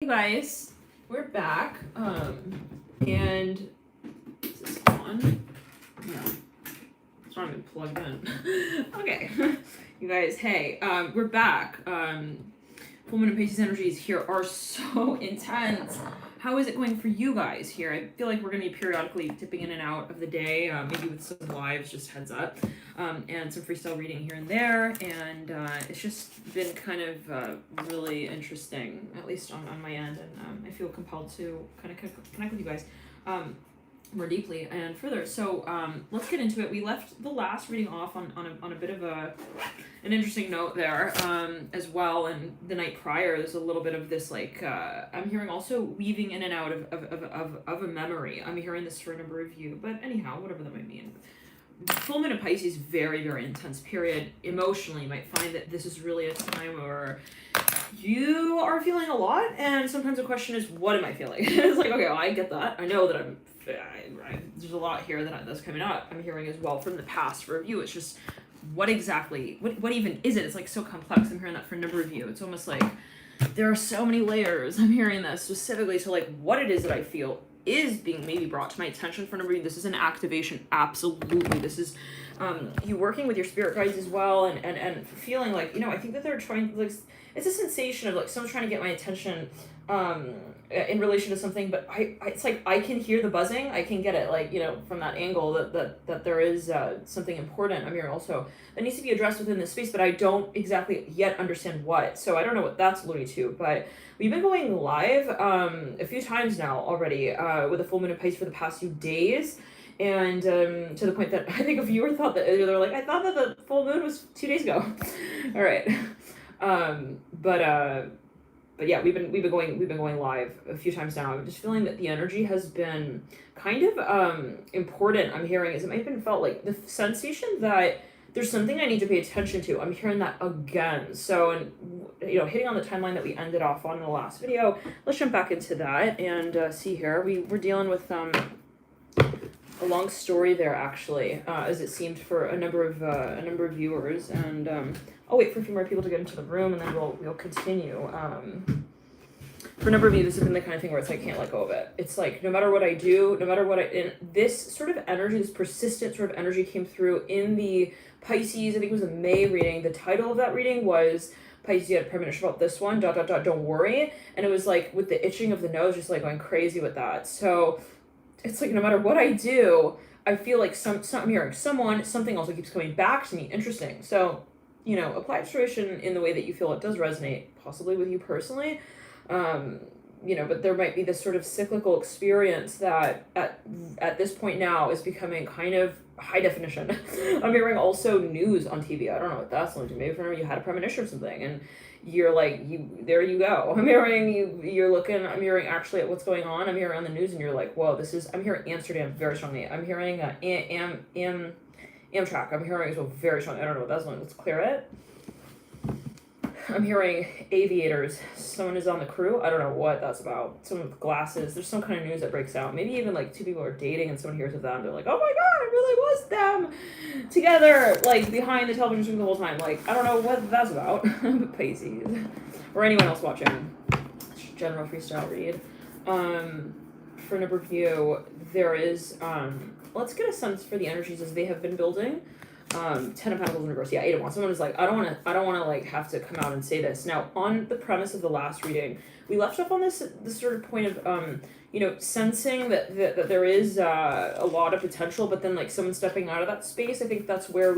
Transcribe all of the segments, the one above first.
Hey guys, we're back. And is this on? No, it's not even plugged in. Okay, you guys. Hey, we're back. Full Moon and Pisces energies here are so intense. How is it going for you guys here? I feel like we're going to be periodically dipping in and out of the day, maybe with some lives, just heads up, and some freestyle reading here and there. And it's just been kind of really interesting, at least on my end. And I feel compelled to kind of connect with you guys more deeply and further. So let's get into it. We left the last reading off on a bit of an interesting note there as well. And the night prior, there's a little bit of this like I'm hearing also weaving in and out of a memory. I'm hearing this for a number of you, but anyhow, whatever that might mean. Full Moon of Pisces, very, very intense period. Emotionally, you might find that this is really a time where you are feeling a lot, and sometimes the question is, what am I feeling? It's like, okay, well, I get that. I know that there's a lot here that's coming up. I'm hearing as well from the past for you. It's just, what exactly, what even is it? It's like so complex. I'm hearing that for a number of you. It's almost like there are so many layers. I'm hearing this specifically to like what it is that I feel is being maybe brought to my attention for a number of you. This is an activation, absolutely. This is you working with your spirit guides as well, and feeling like, you know, I think that they're trying, like, it's a sensation of like someone's trying to get my attention in relation to something, but it's like I can hear the buzzing, I can get it, like, you know, from that angle that there is something important. I'm hearing also that needs to be addressed within this space, but I don't exactly yet understand what. So I don't know what that's alluding to, but we've been going live a few times now already with a full moon of Pisces for the past few days. And to the point that I think a viewer thought that they're like, I thought that the full moon was 2 days ago. All right. But yeah, we've been going live a few times now. I'm just feeling that the energy has been kind of important. I'm hearing is it might have been felt like the sensation that there's something I need to pay attention to. I'm hearing that again. So, and you know, hitting on the timeline that we ended off on in the last video, let's jump back into that and see here. We're dealing with a long story there, actually, as it seemed for a number of viewers, and I'll wait for a few more people to get into the room, and then we'll continue. For a number of you, this has been the kind of thing where it's like, I can't let go of it. It's like, no matter what I do, no matter what and this sort of energy, this persistent sort of energy came through in the Pisces, I think it was a May reading. The title of that reading was Pisces, you had a premonition about this one, ... don't worry. And it was like, with the itching of the nose, just like going crazy with that. So it's like, no matter what I do, I feel like I'm hearing something also keeps coming back to me. Interesting. So, you know, apply restoration in the way that you feel it does resonate, possibly with you personally. You know, but there might be this sort of cyclical experience that at this point now is becoming kind of high definition. I'm hearing also news on TV. I don't know what that's going to do. Maybe for you had a premonition or something, and you're like, there you go. I'm hearing you're looking, I'm hearing actually at what's going on. I'm hearing on the news, and you're like, whoa, I'm hearing Amsterdam very strongly. I'm hearing Amtrak. I'm hearing as well very strongly. I don't know what that's going. Let's clear it. I'm hearing aviators. Someone is on the crew. I don't know what that's about. Someone with glasses. There's some kind of news that breaks out. Maybe even like two people are dating and someone hears of them. They're like, oh my god, it really was them together, like behind the television screen the whole time. Like, I don't know what that's about. But Pisces. Or anyone else watching. General freestyle read. For a number of you, there is, let's get a sense for the energies as they have been building. 10 of Pentacles in reverse. Yeah, 8 of Wands. Someone is like, I don't want to like have to come out and say this. Now, on the premise of the last reading, we left off on this sort of point of, you know, sensing that there is a lot of potential, but then like someone stepping out of that space. I think that's where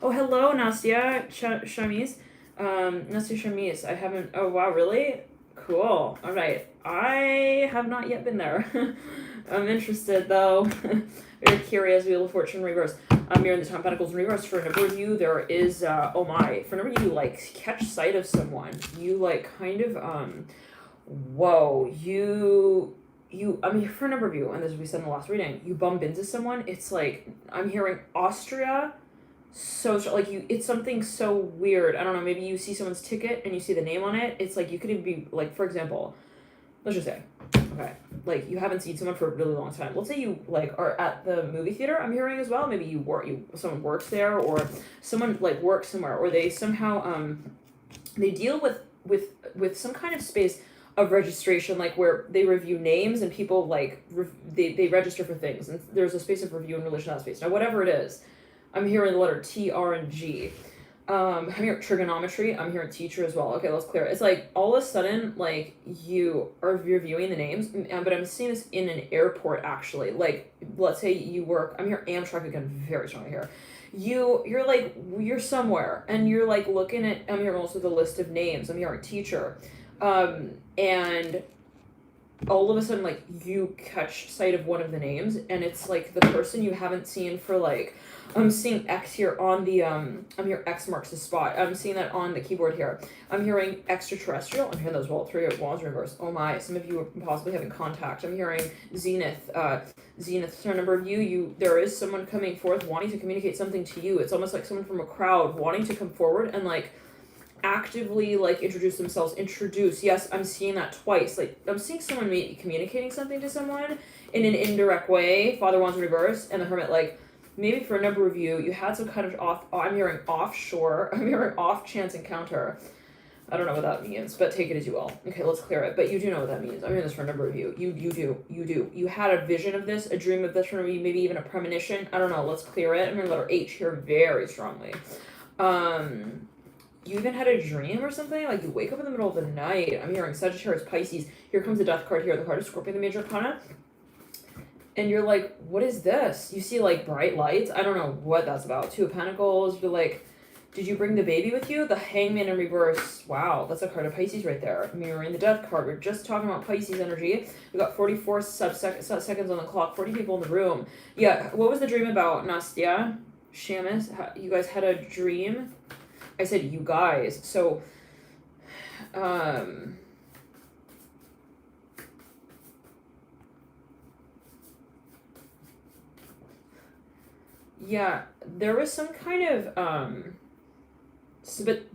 oh, hello, Nastia Shamis. Nastia Shamis. I haven't, oh wow, really? Cool. All right. I have not yet been there. I'm interested though. Very curious. Wheel of Fortune reverse. I'm here in the Ten of Pentacles in reverse. For a number of you, there is, oh my, for a number of you, like, catch sight of someone. You, like, kind of, whoa, I mean, for a number of you, and as we said in the last reading, you bump into someone, it's like, I'm hearing Austria, so, like, it's something so weird. I don't know, maybe you see someone's ticket and you see the name on it. It's like, you could even be, like, for example, let's just say, okay, like, you haven't seen someone for a really long time. Let's say you, like, are at the movie theater, I'm hearing as well. Maybe someone works there, or someone, like, works somewhere, or they somehow, they deal with some kind of space of registration, like where they review names and people like they register for things, and there's a space of review in relation to that space. Now, whatever it is, I'm hearing the letter T, R, and G. I'm hearing trigonometry. I'm hearing teacher as well. Okay, let's clear it. It's like all of a sudden, like you are reviewing the names, but I'm seeing this in an airport actually. Like, let's say you work. I'm here Amtrak again, very strongly here. You're somewhere and you're like looking at. I'm hearing also the list of names. I'm hearing teacher, and all of a sudden, like you catch sight of one of the names, and it's like the person you haven't seen for like. I'm seeing X here on the, I'm here X marks the spot. I'm seeing that on the keyboard here. I'm hearing extraterrestrial. I'm hearing those three of wands reverse. Oh my, some of you are possibly having contact. I'm hearing zenith. Zenith, so a number of there is someone coming forth wanting to communicate something to you. It's almost like someone from a crowd wanting to come forward and like actively like introduce themselves. Yes, I'm seeing that twice. Like I'm seeing someone maybe communicating something to someone in an indirect way. Father wands reverse and the hermit, like, maybe for a number of you had some kind of I'm hearing offshore, I'm hearing off chance encounter. I don't know what that means, but take it as you will. Okay, let's clear it. But you do know what that means. I'm hearing this for a number of you. You do. You had a vision of this, a dream of this from me, maybe even a premonition. I don't know. Let's clear it. I'm hearing letter H here very strongly. You even had a dream or something? Like you wake up in the middle of the night. I'm hearing Sagittarius, Pisces. Here comes the death card here. The card is Scorpio, the major arcana. And you're like, what is this? You see like bright lights. I don't know what that's about. Two of Pentacles. You're like, did you bring the baby with you? The Hangman in reverse. Wow, that's a card of Pisces right there. Mirroring the death card. We're just talking about Pisces energy. We got 44 seconds on the clock. 40 people in the room. Yeah, what was the dream about, Nastya? Shamus? You guys had a dream? I said you guys. So, yeah, there was some kind of somebody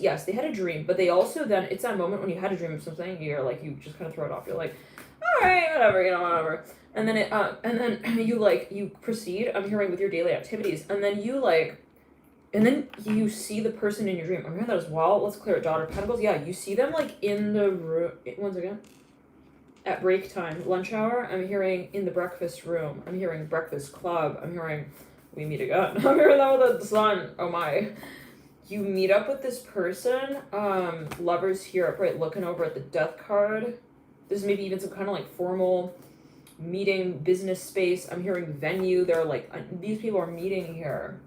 yes, they had a dream, but they also then it's that moment when you had a dream of something, you're like you just kind of throw it off. You're like, all right, whatever, whatever. And then you proceed. I'm hearing with your daily activities, and then you see the person in your dream. I'm hearing that as well. Let's clear it. Daughter of Pentacles. Yeah, you see them like in the room. Once again. At break time, lunch hour, I'm hearing in the breakfast room. I'm hearing breakfast club. I'm hearing we meet again. I'm hearing that with the sun. Oh my. You meet up with this person. Lovers here upright looking over at the death card. There's maybe even some kind of like formal meeting, business space. I'm hearing venue. They're like, these people are meeting here.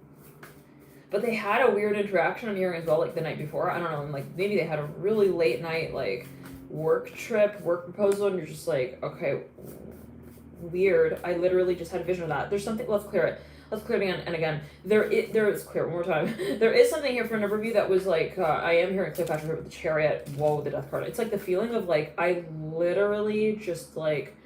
But they had a weird interaction. I'm hearing as well, like the night before. I don't know. Like maybe they had a really late night, like, work proposal, and you're just like, okay, weird. I literally just had a vision of that. There's something. Let's clear it again and again. There is clear one more time. There is something here for a number of you that was like, I am hearing Cleopatra with the Chariot. Whoa, the death card. It's like the feeling of like I literally just like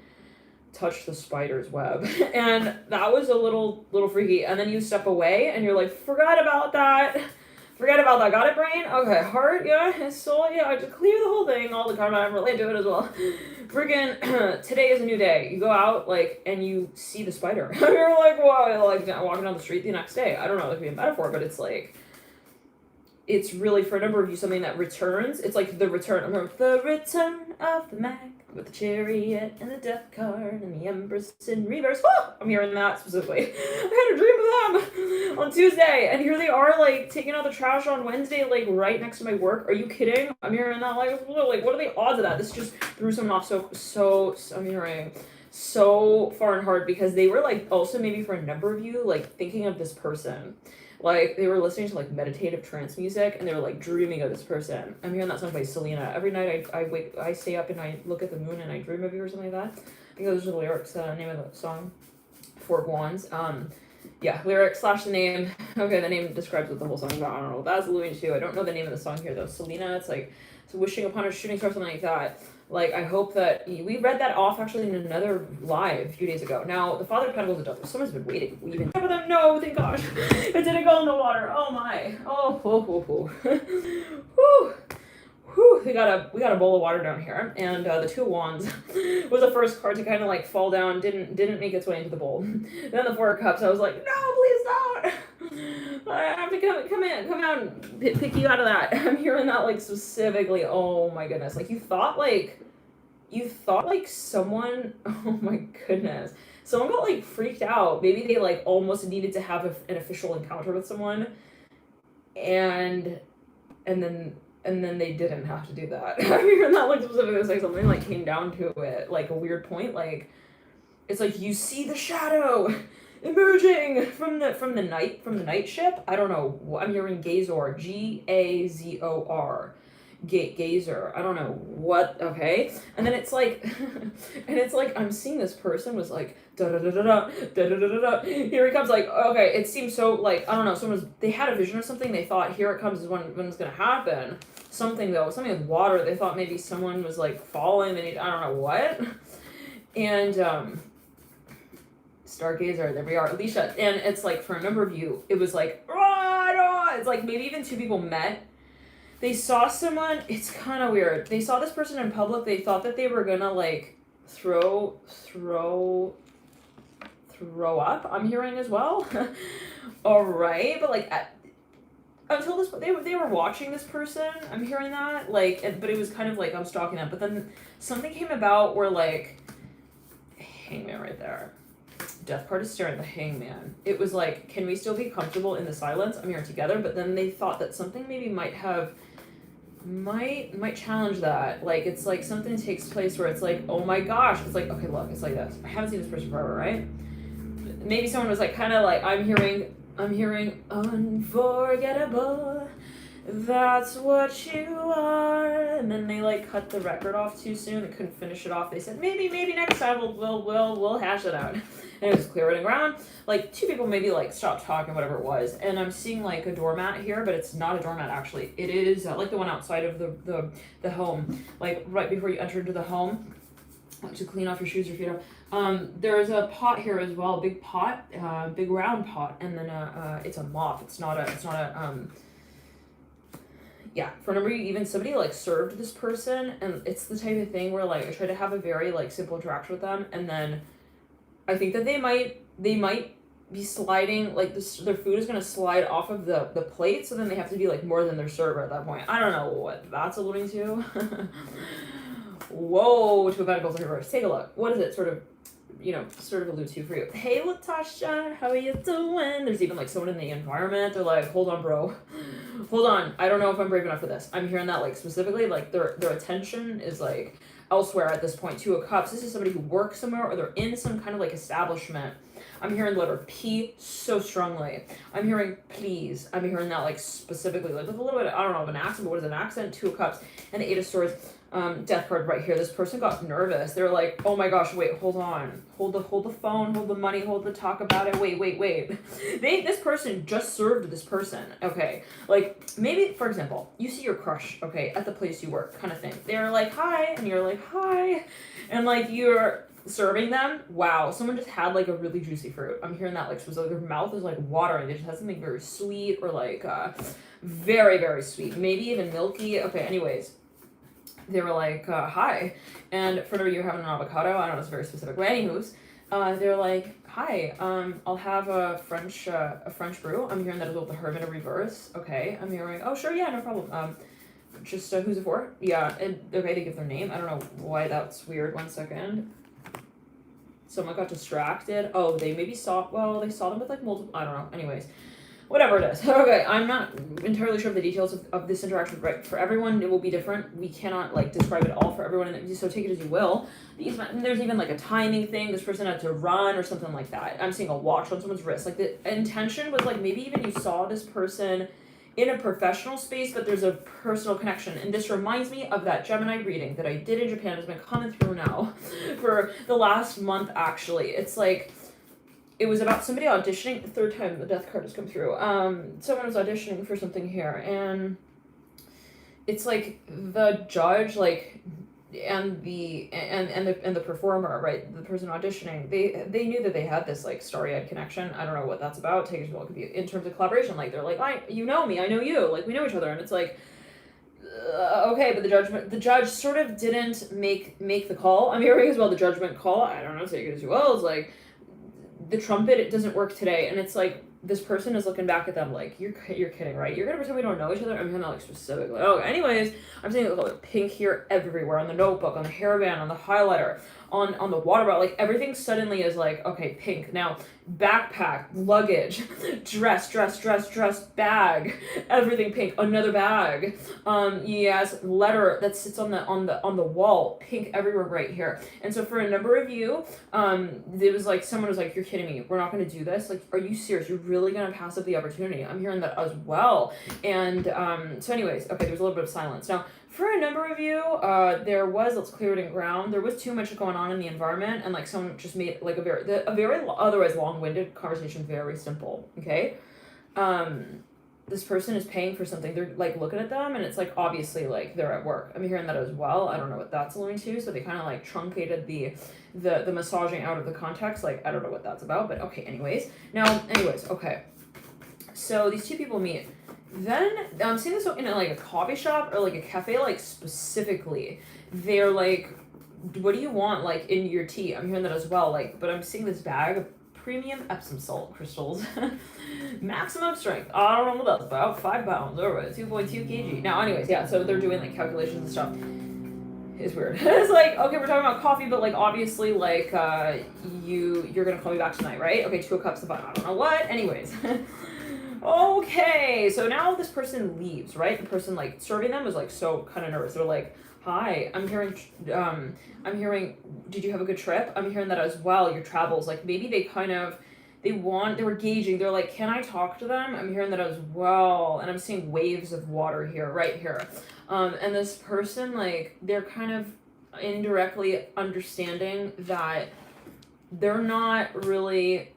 touched the spider's web, and that was a little freaky. And then you step away, and you're like, forgot about that. Got it, brain? Okay, heart, yeah, soul, yeah, I just clear the whole thing, all the karma, I'm related to it as well. Freaking, today is a new day. You go out, like, and you see the spider. You're like, whoa, like, walking down the street the next day. I don't know, it could be a metaphor, but it's like, it's really, for a number of you, something that returns. It's like the return of the Mac with the Chariot and the death card and the Empress in reverse. Oh, I'm hearing that specifically. I had a dream of them on Tuesday, and here they are, like, taking out the trash on Wednesday, like, right next to my work. Are you kidding? I'm hearing that, like, what are the odds of that? This just threw someone off so I'm hearing so far and hard, because they were, like, also maybe for a number of you, like, thinking of this person. Like, they were listening to, like, meditative trance music, and they were, like, dreaming of this person. I'm hearing that song by Selena. Every night I stay up and I look at the moon and I dream of you or something like that. I think those are the lyrics, name of the song, Four of Wands. Yeah, lyrics / the name. Okay, the name describes what the whole song is about. I don't know what that's alluding to. I don't know the name of the song here, though. Selena, it's like, it's wishing upon a shooting star, something like that. Like, I hope that we read that off actually in another live a few days ago. Now, the Father of Pentacles is death. Someone's been waiting. We even with them. No, thank gosh. It didn't go in the water. Oh my. Oh, whew. Whew. We got a bowl of water down here, and the Two of Wands was the first card to kind of like fall down. Didn't make its way into the bowl. Then the Four of Cups. I was like, no, please don't. I have to come out and pick you out of that. I'm hearing that like specifically. Oh my goodness! Like you thought like someone. Oh my goodness! Someone got like freaked out. Maybe they like almost needed to have an official encounter with someone, and then they didn't have to do that. I'm hearing that like specifically. It's like something like came down to it, like a weird point, like. It's like you see the shadow emerging from the night ship. I don't know. I'm hearing Gazor, Gazor, Gazer. I don't know what. Okay, and then it's like, I'm seeing this person was like da da da da da da da da da. Here he comes. Like okay, it seems so like I don't know. They had a vision or something. They thought here it comes is when it's gonna happen. Something with water. They thought maybe someone was like falling. I don't know what. And Stargazer, there we are, Alicia, and it's like for a number of you, it was like, it's like maybe even two people met. They saw someone, it's kind of weird. They saw this person in public, they thought that they were gonna like throw up, I'm hearing as well. Alright, but like, until they were watching this person, I'm hearing that, like, but it was kind of like, I'm stalking them, but then something came about where like, hangman right there. Death card is staring, the hangman. It was like, can we still be comfortable in the silence? I'm here together, but then they thought that something maybe might challenge that. Like, it's like something takes place where it's like, oh my gosh. It's like, okay, look, it's like this. I haven't seen this person forever, right? Maybe someone was like, kind of like, I'm hearing unforgettable. That's what you are. And then they like cut the record off too soon and couldn't finish it off. They said maybe next time we'll hash it out. And it was clearing ground. Like two people maybe like stopped talking, whatever it was. And I'm seeing like a doormat here, but it's not a doormat actually. It is like the one outside of the home, like right before you enter into the home, to clean off your shoes or feet off. There's a pot here as well, big pot, big round pot, and then it's a mop. It's not a yeah, for a number of you, even somebody like served this person, and it's the type of thing where like I try to have a very like simple interaction with them, and then I think that they might be sliding, like their food is gonna slide off of the plate, so then they have to be like more than their server at that point. I don't know what that's alluding to. Whoa, two of Pentacles in reverse. Take a look. What is it sort of allude to for you? Hey Latasha, how are you doing? There's even like someone in the environment. They're like, hold on, bro. Hold on. I don't know if I'm brave enough for this. I'm hearing that like specifically, like their attention is like elsewhere at this point. Two of Cups. This is somebody who works somewhere or they're in some kind of like establishment. I'm hearing the letter P so strongly. I'm hearing please. I'm hearing that like specifically, like with a little bit, I don't know, of an accent, but what is an accent? Two of Cups and the Eight of Swords. Death card right here. This person got nervous. They're like, oh my gosh, wait, hold on. Hold the phone, hold the money, hold the talk about it. Wait. This person just served this person. Okay. Like maybe, for example, you see your crush, okay, at the place you work kind of thing. They're like, hi, and you're like, hi. And like you're serving them. Wow, someone just had like a really juicy fruit. I'm hearing that like their mouth is like watering. They just had something very sweet or like very, very sweet. Maybe even milky. Okay, anyways. They were like, hi. And for whatever you're having an avocado, I don't know, it's a very specific way. Anywho's, they're like, hi, I'll have a French brew. I'm hearing that as well, the Hermit in reverse. Okay, I'm hearing, oh, sure, yeah, no problem. Just, who's it for? Yeah, and okay, they give their name. I don't know why that's weird. 1 second. Someone got distracted. Oh, they maybe saw them with like multiple, I don't know. Anyways. Whatever it is. Okay, I'm not entirely sure of the details of this interaction. Right, for everyone, it will be different. We cannot like describe it all for everyone, so take it as you will. There's even like a timing thing. This person had to run or something like that. I'm seeing a watch on someone's wrist. Like the intention was like maybe even you saw this person in a professional space, but there's a personal connection. And this reminds me of that Gemini reading that I did in Japan. Has been coming through now for the last month. Actually, it's like. It was about somebody auditioning. The third time the death card has come through. Someone was auditioning for something here, and it's like the judge, like, and the performer, right? The person auditioning. They knew that they had this like starry-eyed connection. I don't know what that's about. Take it as well. It could be in terms of collaboration. Like they're like, you know me, I know you. Like we know each other, and it's like. Okay, but the judge sort of didn't make the call. I'm hearing as well the judgment call. I don't know, take it as you will. It's like. The trumpet, it doesn't work today, and it's like this person is looking back at them like, you're kidding, right? You're gonna pretend we don't know each other? I'm hearing that like specifically. Oh, anyways, I'm seeing like pink here everywhere, on the notebook, on the hairband, on the highlighter, on the water bottle. Like everything suddenly is like, okay, pink. Now, backpack, luggage, dress, bag, everything pink. Another bag. Yes, letter that sits on the wall, pink everywhere right here. And so for a number of you, it was like someone was like, you're kidding me, we're not gonna do this, like, are you serious, you're really gonna pass up the opportunity? I'm hearing that as well. And so anyways, okay, there's a little bit of silence now. For a number of you, there was, let's clear it in ground, there was too much going on in the environment, and like someone just made like a very otherwise long-winded conversation very simple. Okay, this person is paying for something, they're like looking at them, and it's like obviously like they're at work. I'm hearing that as well. I don't know what that's alluding to, so they kind of like truncated the massaging out of the context. Like I don't know what that's about, but okay. Anyways, okay. So these two people meet. Then I'm seeing this in like a coffee shop or like a cafe, like specifically. They're like, what do you want like in your tea? I'm hearing that as well. Like, but I'm seeing this bag of premium Epsom salt crystals, maximum strength. I don't know what that's about. 5 pounds, all right, 2.2 kg. Now, anyways, yeah. So they're doing like calculations and stuff. It's weird. It's like, okay, we're talking about coffee, but like obviously like you're gonna call me back tonight, right? Okay, 2 cups of I don't know what. Anyways. Okay, so now this person leaves, right? The person like serving them was like so kind of nervous. They're like, hi, I'm hearing, did you have a good trip? I'm hearing that as well, your travels. Like maybe they were gauging, they're like, can I talk to them? I'm hearing that as well. And I'm seeing waves of water here, right here. And this person, like, they're kind of indirectly understanding that they're not really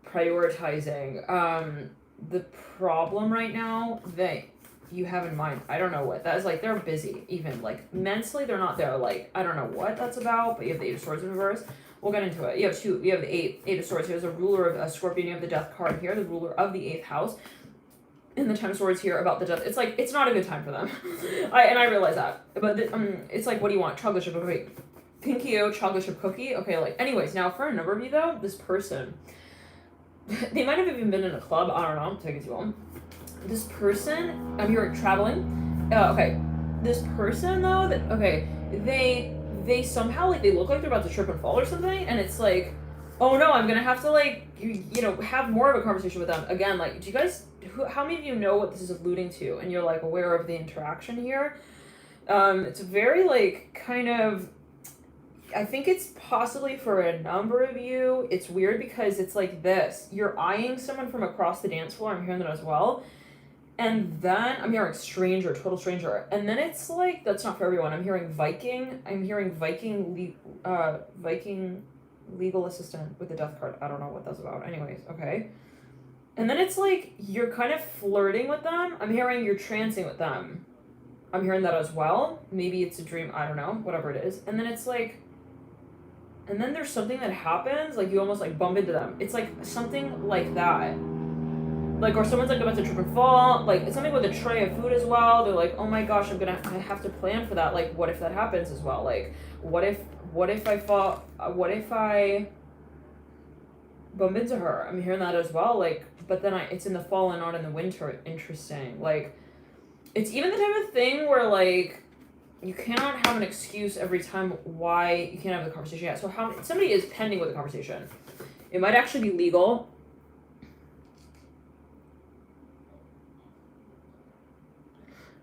prioritizing, the problem right now that you have in mind. I don't know what that is. Like they're busy, even like mentally they're not there. Like I don't know what that's about, but you have the 8 of Swords in reverse. We'll get into it. You have the eight of Swords. Here's a ruler of a Scorpion. You have the Death card here, the ruler of the 8th house. And the 10 of Swords here about the death. It's like it's not a good time for them. I realize that, but it's like, what do you want? Chocolate chip cookie, Pinkio, chocolate chip cookie. Okay, like anyways. Now for a number of you though, this person. They might have even been in a club. I don't know. I'm taking too long. This person, I'm here traveling. Okay. This person though, they somehow like they look like they're about to trip and fall or something, and it's like, oh no, I'm gonna have to like you know have more of a conversation with them again. Like, do you guys? How many of you know what this is alluding to, and you're like aware of the interaction here? It's very like kind of. I think it's possibly for a number of you, it's weird because it's like this. You're eyeing someone from across the dance floor. I'm hearing that as well. And then I'm hearing stranger, total stranger. And then it's like, that's not for everyone. I'm hearing Viking. I'm hearing Viking legal assistant with the Death card. I don't know what that's about. Anyways, okay. And then it's like, you're kind of flirting with them. I'm hearing you're trancing with them. I'm hearing that as well. Maybe it's a dream. I don't know. Whatever it is. And then it's like, and then there's something that happens, like you almost like bump into them. It's like something like that. Like, or someone's like about to trip and fall. Like, it's something with a tray of food as well. They're like, oh my gosh, I have to plan for that. Like, what if that happens as well? Like, what if I fall, what if I bump into her? I'm hearing that as well. Like, but then it's in the fall and not in the winter. Interesting. Like, it's even the type of thing where like, you cannot have an excuse every time why you can't have the conversation yet. So somebody is pending with the conversation. It might actually be legal.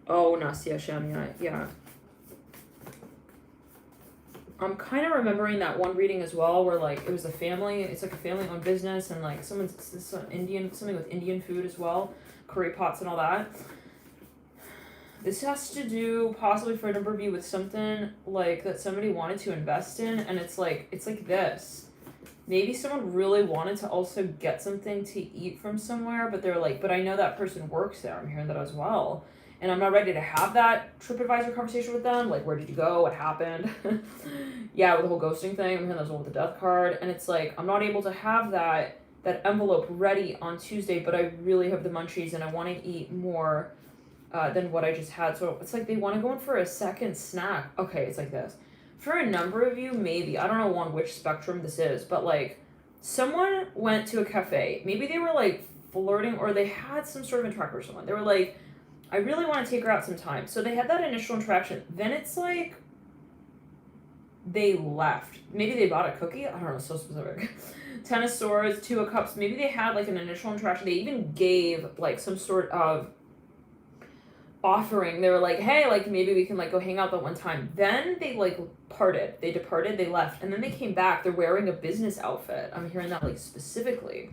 Oh, Nastia Shamia, yeah. I'm kind of remembering that one reading as well where like it was a family, it's like a family-owned business and like something with Indian food as well, curry pots and all that. This has to do possibly for a number of you with something like that somebody wanted to invest in, and it's like this. Maybe someone really wanted to also get something to eat from somewhere, but they're like, but I know that person works there. I'm hearing that as well. And I'm not ready to have that TripAdvisor conversation with them. Like, where did you go? What happened? Yeah, with the whole ghosting thing. I'm hearing that as well with the Death card. And it's like, I'm not able to have that envelope ready on Tuesday, but I really have the munchies and I want to eat more than what I just had. So it's like they want to go in for a second snack. Okay, it's like this. For a number of you, maybe, I don't know on which spectrum this is, but like someone went to a cafe. Maybe they were like flirting, or they had some sort of interaction with someone. They were like, I really want to take her out sometime. So they had that initial interaction. Then it's like they left. Maybe they bought a cookie. I don't know, so specific. Ten of Swords, Two of Cups. Maybe they had like an initial interaction. They even gave like some sort of offering. They were like, hey, like maybe we can like go hang out that one time. Then they like parted. They departed, they left. And then they came back. They're wearing a business outfit. I'm hearing that like specifically.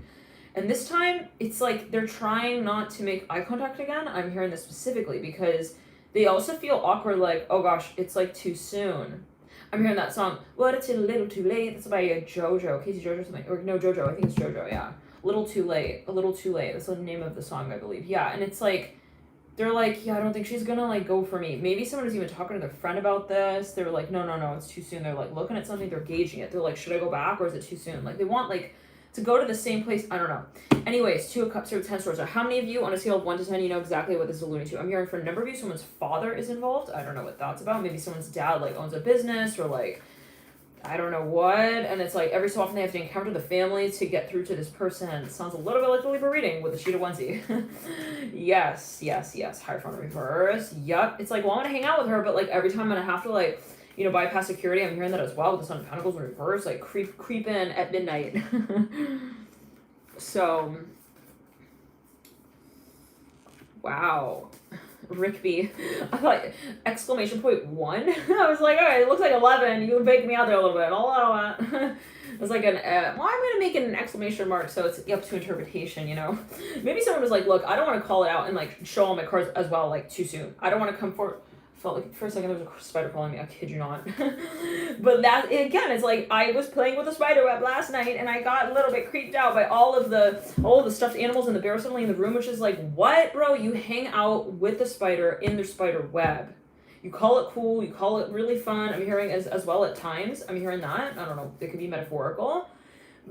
And this time it's like they're trying not to make eye contact again. I'm hearing this specifically because they also feel awkward, like, oh gosh, it's like too soon. I'm hearing that song, What It's a Little Too Late. That's by JoJo, Casey JoJo something. Or no, JoJo, I think it's JoJo, yeah. Little Too Late, A Little Too Late. That's the name of the song, I believe. Yeah, and it's like, they're like, yeah, I don't think she's gonna like go for me. Maybe someone was even talking to their friend about this. They were like, no, it's too soon. They're like looking at something, they're gauging it. They're like, should I go back or is it too soon? Like they want like to go to the same place. I don't know. Anyways, Two of Cups here with 10 Swords. So how many of you on a scale of 1 to 10, you know exactly what this is alluding to? I'm hearing for a number of you, someone's father is involved. I don't know what that's about. Maybe someone's dad like owns a business or like, I don't know what. And it's like every so often they have to encounter the family to get through to this person. It sounds a little bit like the Libra reading with the sheet of onesie. yes. Hierophant reverse. Yup. It's like, well, I'm going to hang out with her, but like every time I'm going to have to like, you know, bypass security. I'm hearing that as well with the Sun of Pentacles in reverse, like creep in at midnight. So, wow. Rickby. I thought, exclamation point 1. I was like, all right, it looks like 11. You baked me out there a little bit. It was like an, well, I'm going to make it an exclamation mark, so it's up to interpretation, you know? Maybe someone was like, look, I don't want to call it out and like show all my cards as well, like too soon. I don't want to come forward. Felt like for a second there was a spider crawling me. I kid you not. But that again, it's like I was playing with a spider web last night, and I got a little bit creeped out by all of the stuffed animals and the bear suddenly in the room, which is like, what, bro? You hang out with the spider in their spider web. You call it cool. You call it really fun. I'm hearing as well at times. I'm hearing that. I don't know. It could be metaphorical,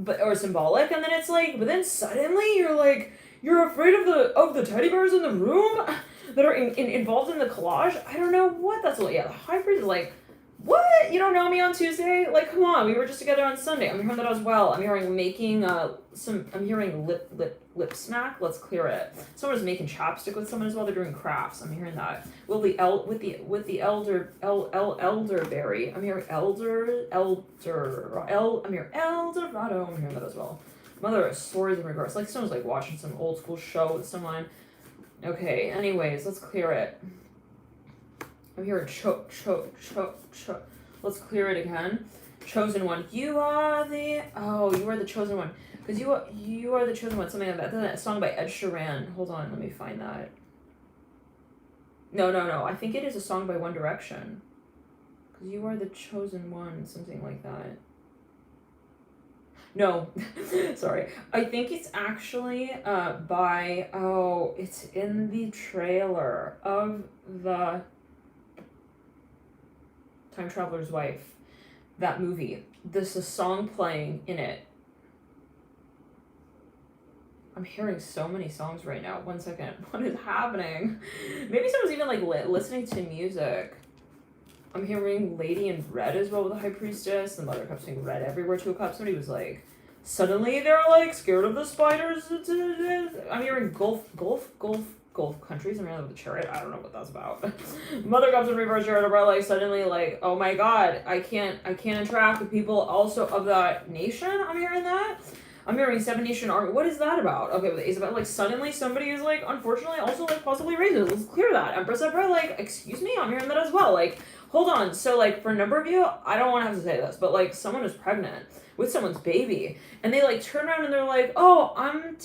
or symbolic. And then it's like, but then suddenly you're like, you're afraid of the teddy bears in the room that are involved in the collage. I don't know what that's like. Yeah, the high priest is like, what? You don't know me on Tuesday? Like, come on, we were just together on Sunday. I'm hearing that as well. I'm hearing making I'm hearing lip smack. Let's clear it. Someone is making chapstick with someone as well. They're doing crafts. I'm hearing that. Will the elderberry. I'm hearing I'm hearing Eldorado. I'm hearing that as well. Mother of Swords in regards. Like someone's like watching some old school show with someone. Okay, anyways, let's clear it. I'm hearing choke. Let's clear it again. Chosen one. You are the chosen one. Because you are the chosen one. Something like that. That's a song by Ed Sheeran. Hold on, let me find that. No. I think it is a song by One Direction. Because you are the chosen one. Something like that. No, sorry. I think it's actually by, it's in the trailer of the Time Traveler's Wife, that movie. There's a song playing in it. I'm hearing so many songs right now. 1 second. What is happening? Maybe someone's even like listening to music. I'm hearing Lady in Red as well with the High Priestess. The Mother of Cups being red everywhere. Two of Cups. Somebody was like, suddenly they're like scared of the spiders. I'm hearing Gulf countries. I'm hearing with the Chariot. I don't know what that's about. Mother Cups in reverse. Chariot umbrella. Like suddenly like, oh my God, I can't interact with people also of that nation. I'm hearing that. I'm hearing 7 Nation Army. What is that about? Okay, but it's about like suddenly somebody is like, unfortunately, also like possibly racist. Let's clear that. Empress Emperor, like, excuse me, I'm hearing that as well. Like, hold on. So like for a number of you, I don't want to have to say this, but like someone is pregnant with someone's baby, and they like turn around and they're like, oh, I'm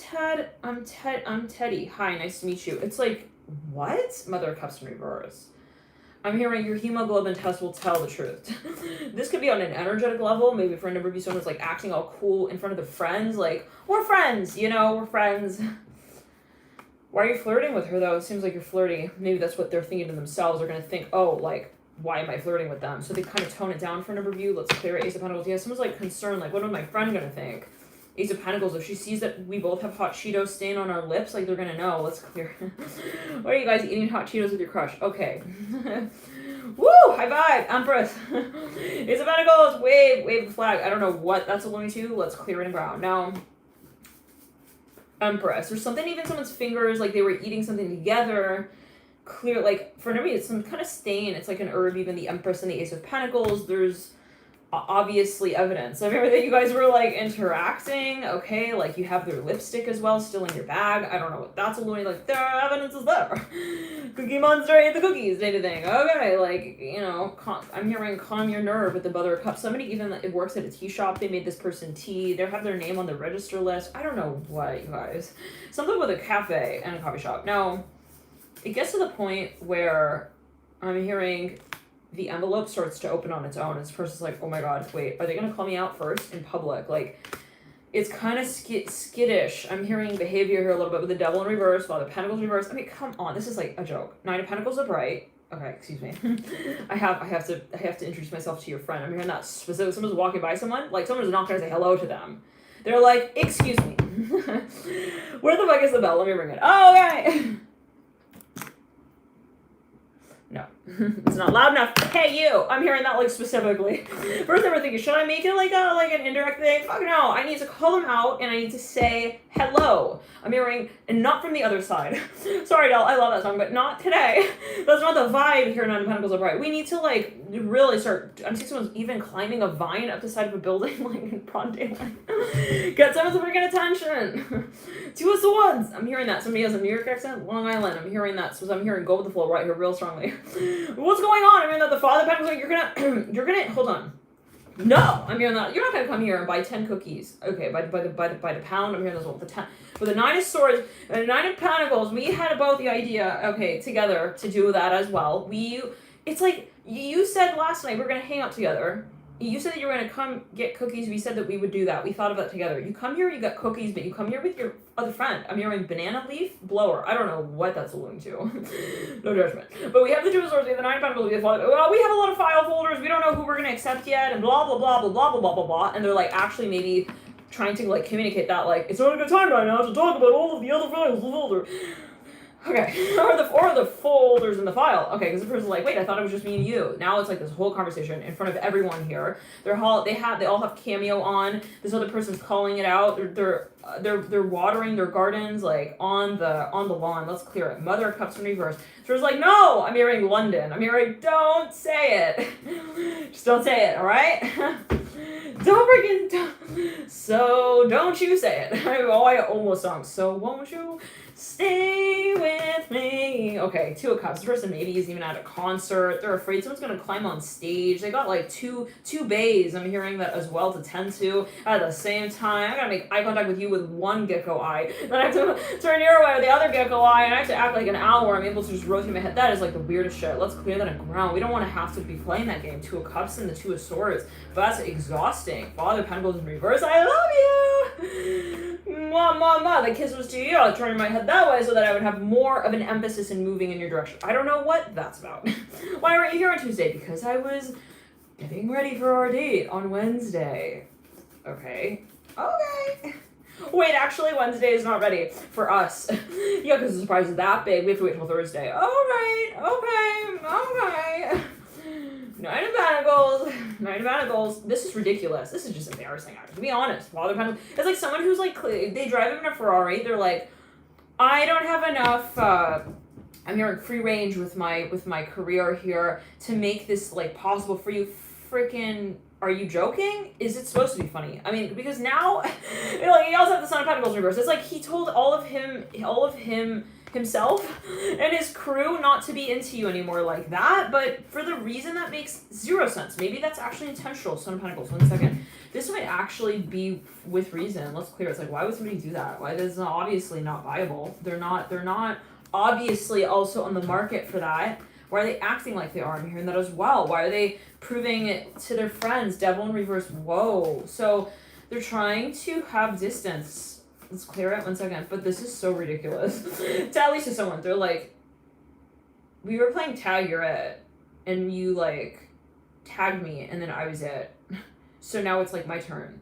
Teddy. Hi, nice to meet you. It's like, what? Mother of Cups in reverse. I'm hearing your hemoglobin test will tell the truth. This could be on an energetic level. Maybe for a number of you, someone's like acting all cool in front of their friends. Like, we're friends, you know, we're friends. Why are you flirting with her though? It seems like you're flirty. Maybe that's what they're thinking to themselves. They're going to think, oh, like, why am I flirting with them? So they kind of tone it down for a number of you. Let's clear it. Ace of Pentacles. Yeah, someone's like concerned. Like, what is my friend going to think? Ace of Pentacles, if she sees that we both have hot Cheetos stain on our lips, like, they're gonna know. Let's clear. Why are you guys eating hot Cheetos with your crush? Okay. Woo! High five! Empress! Ace of Pentacles! Wave the flag. I don't know what that's alluding to. Let's clear it in brown. Now, Empress. There's something, even someone's fingers, like they were eating something together. Clear, like for nobody, it's some kind of stain. It's like an herb, even the Empress and the Ace of Pentacles. There's obviously evidence of everything. You guys were like interacting, okay, like you have their lipstick as well still in your bag. I don't know what that's alluding, like their evidence is there. Cookie Monster ate the cookies, anything. Okay, like, you know, I'm hearing calm your nerve with the Mother of Cups. Somebody even, it works at a tea shop, they made this person tea, they have their name on the register list. I don't know what, you guys. Something with a cafe and a coffee shop. Now, it gets to the point where I'm hearing the envelope starts to open on its own. And this person's like, oh my god, wait, are they gonna call me out first in public? Like, it's kind of skittish. I'm hearing behavior here a little bit with the Devil in reverse, Father of Pentacles reverse. I mean, come on, this is like a joke. Nine of Pentacles upright. Okay, excuse me. I have to introduce myself to your friend. I'm hearing that specific. Someone's walking by someone, like someone's not gonna say hello to them. They're like, excuse me. Where the fuck is the bell? Let me ring it. Oh, okay. No, it's not loud enough. Hey, you! I'm hearing that, like, specifically. First, I was thinking, should I make it like an indirect thing? Fuck no, I need to call them out, and I need to say hello. I'm hearing, and not from the other side. Sorry, Del, I love that song, but not today. That's not the vibe here in Nine of Pentacles upright. We need to, like, really start, I'm seeing someone's even climbing a vine up the side of a building, like, in broad daylight. Get someone's freaking attention. Two of Swords. I'm hearing that. Somebody has a New York accent, Long Island. I'm hearing that, so I'm hearing go with the flow right here real strongly. What's going on? I'm hearing that the Father of Pentacles, like, you're gonna, hold on. No, I'm hearing that. You're not gonna come here and buy 10 cookies. Okay, by the pound. I'm hearing this one with the Nine of Swords and the Nine of Pentacles. We had about the idea, okay, together to do that as well. It's like you said last night we're gonna hang out together. You said that you were gonna come get cookies. We said that we would do that. We thought of that together. You come here, you got cookies, but you come here with your other friend. I'm hearing banana leaf blower. I don't know what that's alluding to. No judgment. But we have the Two of Swords, we have the Nine of Pentacles, we have a lot of file folders. We don't know who we're gonna accept yet, and blah blah blah blah blah blah blah blah blah. And they're like actually maybe trying to like communicate that like it's not a good time right now to talk about all of the other files in the folder. Okay, or the folders in the file. Okay, because the person's like, wait, I thought it was just me and you. Now it's like this whole conversation in front of everyone here. They all have cameo on. This other person's calling it out. They're watering their gardens like on the lawn. Let's clear it. Mother of Cups in reverse. So it's like, no, I'm hearing London. I'm hearing, don't say it. Just don't say it. All right. So don't you say it. I almost sung. So won't you stay with me? Okay, Two of Cups. This person maybe is even at a concert. They're afraid someone's gonna climb on stage. They got like two bays. I'm hearing that as well to tend to at the same time. I gotta make eye contact with you with one gecko eye. Then I have to turn your way with the other gecko eye, and I have to act like an owl. I'm able to just rotate my head. That is like the weirdest shit. Let's clear that on ground. We don't want to have to be playing that game. Two of Cups and the Two of Swords. But that's exhausting. Father of Pentacles in reverse. I love you. Mwah. The kiss was to you. I turned my head that way so that I would have more of an emphasis in moving in your direction. I don't know what that's about. Why weren't you here on Tuesday? Because I was getting ready for our date on Wednesday. Okay. Wait, actually, Wednesday is not ready for us. Yeah, because the surprise is that big. We have to wait till Thursday. Okay. Nine of Pentacles. This is ridiculous. This is just embarrassing, actually. To be honest, Father of Pentacles. It's like someone who's like, they drive in a Ferrari. They're like, I don't have enough, I'm hearing free range with my career here to make this like possible for you. Freaking, are you joking? Is it supposed to be funny? I mean, because now, like, he also have the Son of Pentacles reverse. It's like he told all of himself and his crew not to be into you anymore like that, but for the reason that makes zero sense. Maybe that's actually intentional. Son of Pentacles, 1 second. This might actually be with reason. Let's clear. It's like, why would somebody do that? Why? That's obviously not viable. They're not obviously also on the market for that. Why are they acting like they are? I'm hearing that as well. Why are they proving it to their friends? Devil in reverse. Whoa. So they're trying to have distance. Let's clear it 1 second. But this is so ridiculous. To at least to someone, they're like, we were playing tag, you're it. And you like tagged me and then I was it. So now it's like my turn.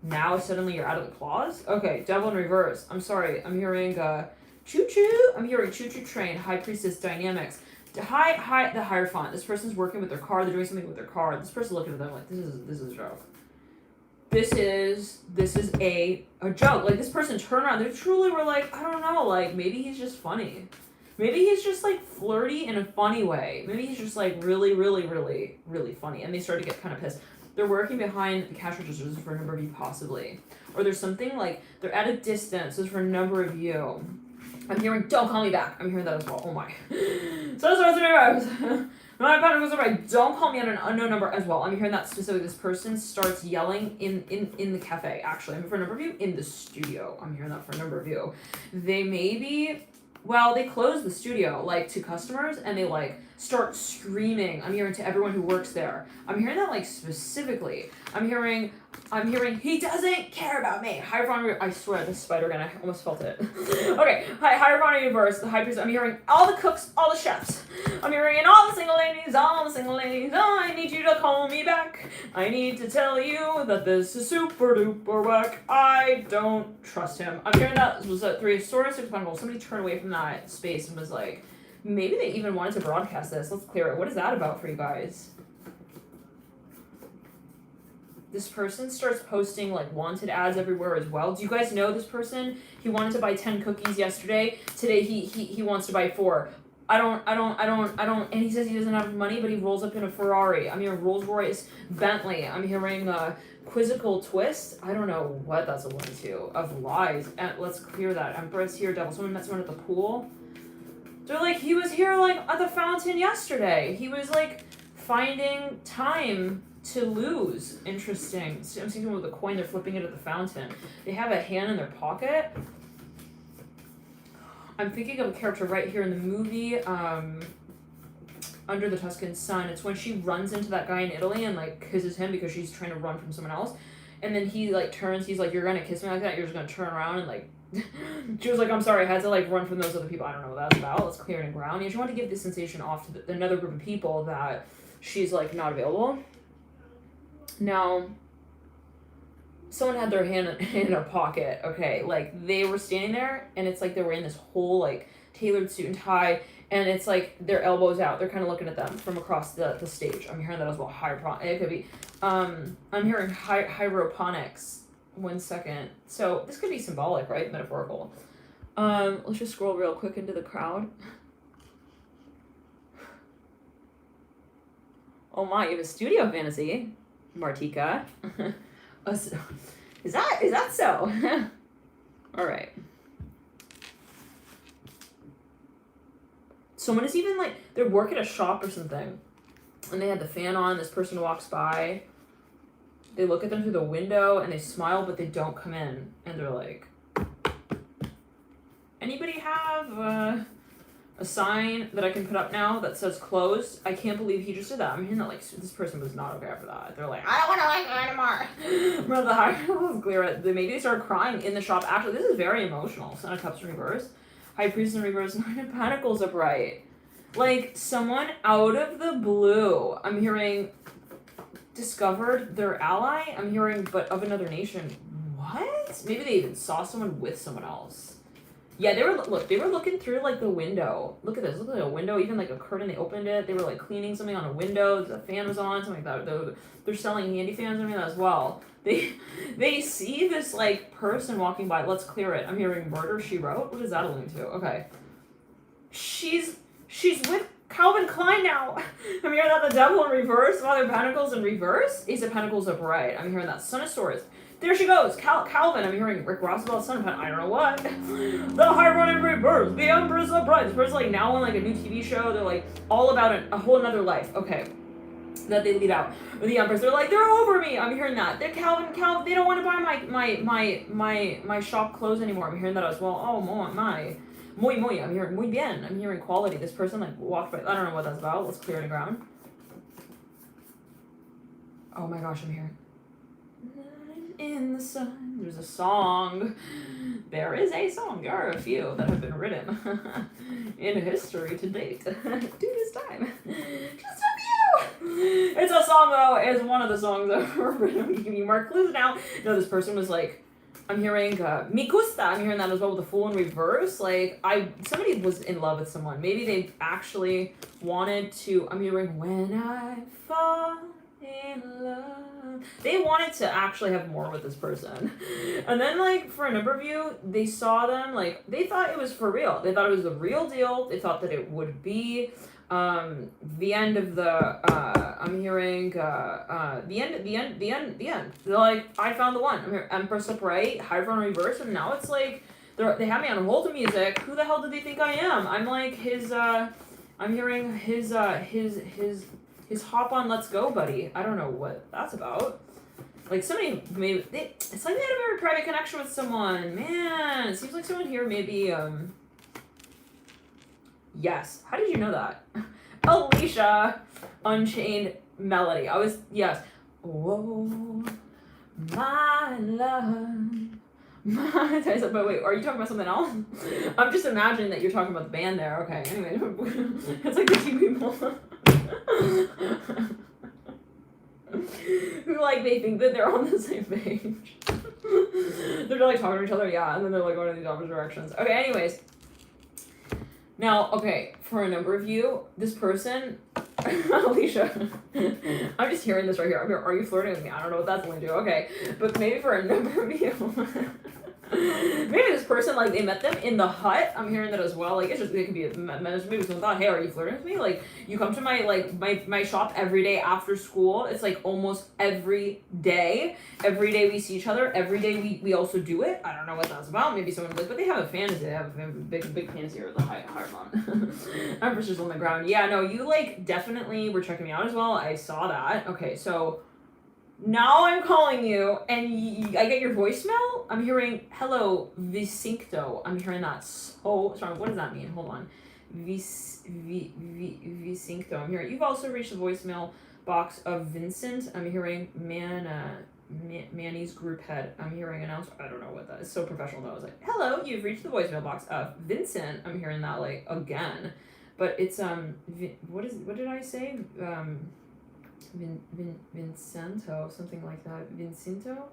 Now suddenly you're out of the clause? Okay, Devil in reverse. I'm sorry. I'm hearing choo-choo. I'm hearing choo-choo train, High Priestess dynamics. The Hierophant. This person's working with their car. They're doing something with their car. This person's looking at them like, this is a joke. this is a joke. Like, this person turned around, they truly were like, I don't know, like, maybe he's just funny. Maybe he's just, like, flirty in a funny way. Maybe he's just, like, really, really, really, really funny. And they started to get kind of pissed. They're working behind the cash registers for a number of you, possibly. Or there's something, like, they're at a distance. This is for a number of you. I'm hearing, don't call me back. I'm hearing that as well. Oh, my. Don't call me on an unknown number as well. I'm hearing that specifically. This person starts yelling in the cafe, actually. I'm for a number of you in the studio. I'm hearing that for a number of you. They maybe... Well, they close the studio, like, to customers, and they, like, start screaming. I'm hearing to everyone who works there. I'm hearing that, like, specifically. I'm hearing, he doesn't care about me. Hierophant, I swear, this spider again, I almost felt it. Okay, Hierophant Universe, the High Priest. I'm hearing all the cooks, all the chefs. I'm hearing all the single ladies, oh, I need you to call me back. I need to tell you that this is super duper whack. I don't trust him. I'm hearing that was a 3 of Swords, 6 of Pentacles. Somebody turned away from that space and was like, maybe they even wanted to broadcast this. Let's clear it. What is that about for you guys? This person starts posting, like, wanted ads everywhere as well. Do you guys know this person? He wanted to buy 10 cookies yesterday. Today he wants to buy 4. I don't, and he says he doesn't have money, but he rolls up in a Ferrari. I'm hearing Rolls Royce, Bentley. I'm hearing quizzical twist. I don't know what that's alluding to. Of lies. And let's clear that. Empress here, Devil. Someone met someone at the pool. They're like, he was here, like, at the fountain yesterday. He was, like, finding time to lose. Interesting. So I'm seeing someone with a coin. They're flipping it at the fountain. They have a hand in their pocket. I'm thinking of a character right here in the movie, Under the Tuscan Sun. It's when she runs into that guy in Italy and, like, kisses him because she's trying to run from someone else. And then he, like, turns, he's like, you're gonna kiss me like that? You're just gonna turn around and, like, she was like, I'm sorry, I had to, like, run from those other people. I don't know what that's about. Let's clear it ground. And she wanted to give this sensation off to another group of people that she's, like, not available. Now, someone had their hand in their pocket, okay? Like, they were standing there, and it's like they were in this whole, like, tailored suit and tie, and it's like their elbows out. They're kind of looking at them from across the stage. I'm hearing that as well. It could be. I'm hearing hydroponics. 1 second. So this could be symbolic, right? Metaphorical. Let's just scroll real quick into the crowd. Oh my, you have a studio fantasy, Martika. Is that so? All right. Someone is even, like, they work at a shop or something, and they had the fan on. This person walks by. They look at them through the window and they smile, but they don't come in. And they're like, anybody have a sign that I can put up now that says closed? I can't believe he just did that. I'm hearing that, like, this person was not okay after that. They're like, I don't want to like you anymore. Remember the high was clear. Maybe they started crying in the shop. Actually, this is very emotional. Son of Cups in reverse. High Priest in reverse. 9 of Pentacles upright. Like, someone out of the blue. I'm hearing discovered their ally. I'm hearing, but of another nation. What? Maybe they even saw someone with someone else. Yeah, they were looking through, like, the window. Look at this. Look at a window, even, like, a curtain. They opened it. They were, like, cleaning something on a window. The fan was on, something like that. They're selling handy fans. I mean, that as well. They see this, like, person walking by. Let's clear it. I'm hearing murder, she wrote. What is that alluding to? Okay. She's with Calvin Klein now. I'm hearing that the Devil in reverse, Father of Pentacles in reverse, Ace of Pentacles upright. I'm hearing that Son of Swords. There she goes, Calvin. I'm hearing Rick Roosevelt, Son of Pentacles. I don't know what. The High One in reverse, the Empress upright. This person's, like, now on, like, a new TV show. They're, like, all about a whole nother life. Okay. That they lead out. Or the Empress, they're like, they're over me. I'm hearing that. They're Calvin, they don't want to buy my shop clothes anymore. I'm hearing that as well. Oh my. Muy. I'm hearing muy bien. I'm hearing quality. This person, like, walked by. I don't know what that's about. Let's clear the ground. Oh my gosh, I'm hearing. In the sun. There's a song. There is a song. There are a few that have been written in history to date. To this time. Just a few. It's a song, though. It's one of the songs that were written. I'm giving you more clues now. No, this person was like, I'm hearing me gusta. I'm hearing that as well with the Fool in reverse. Like, somebody was in love with someone. Maybe they actually wanted to. I'm hearing when I fall in love. they wanted to actually have more with this person. And then, like, for a number of you, they saw them, like, they thought it was for real. They thought it was the real deal. They thought that it would be the end of the, I'm hearing, the end. They're like, I found the one. I'm here, Empress upright, Hierophant reverse, and now it's like, they have me on hold of music. Who the hell did they think I am? I'm like his, I'm hearing his hop on let's go buddy. I don't know what that's about. Like somebody maybe, it's like they had a very private connection with someone. Man, it seems like someone here maybe, yes. How did you know that? Alicia, Unchained Melody. Yes. Whoa, my love. But wait, are you talking about something else? I'm just imagining that you're talking about the band there. Okay, anyway. It's like the two people who, like, they think that they're on the same page. They're, like, talking to each other, yeah, and then they're, like, going in these opposite directions. Okay, anyways. Now, okay, for a number of you, this person, Alicia, I'm just hearing this right here. Are you flirting with me? I don't know what that's going to do. Okay, but maybe for a number of you, maybe this person, like, they met them in the hut. I'm hearing that as well. Like, it could be maybe someone thought, hey, are you flirting with me? Like, you come to my shop every day after school. It's like almost every day. Every day we see each other. Every day we also do it. I don't know what that's about. Maybe someone like, but they have a fantasy. They have a big fantasy here with the heart on. Empress on the ground. Yeah, no, you, like, definitely were checking me out as well. I saw that. Okay, so now I'm calling you, and I get your voicemail. I'm hearing, hello, Visincto. I'm hearing that so strong. What does that mean? Hold on. Visincto. I'm hearing, you've also reached the voicemail box of Vincent. I'm hearing Manny's group head. I'm hearing announced. I don't know what that is. So professional though. I was like, hello, you've reached the voicemail box of Vincent. I'm hearing that, like, again. But it's, what did I say? Vincento, something like that. Vincento?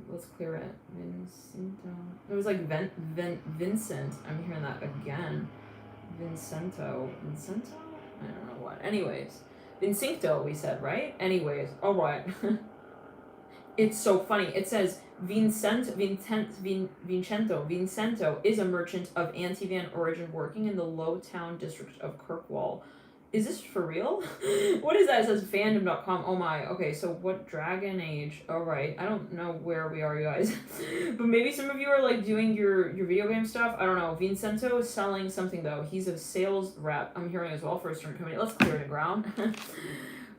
Let's clear it. Vincento. It was like Vincent. I'm hearing that again. Vincento. I don't know what. Anyways. Vincento, we said, right? Anyways. Alright. It's so funny. It says Vincento is a merchant of Antivan origin working in the Lowtown district of Kirkwall. Is this for real? What is that? It says fandom.com. Oh my. Okay, so what Dragon Age? Alright. I don't know where we are, you guys. But maybe some of you are, like, doing your video game stuff. I don't know. Vincento is selling something, though. He's a sales rep, I'm hearing, as well, for a certain company. Let's clear the ground.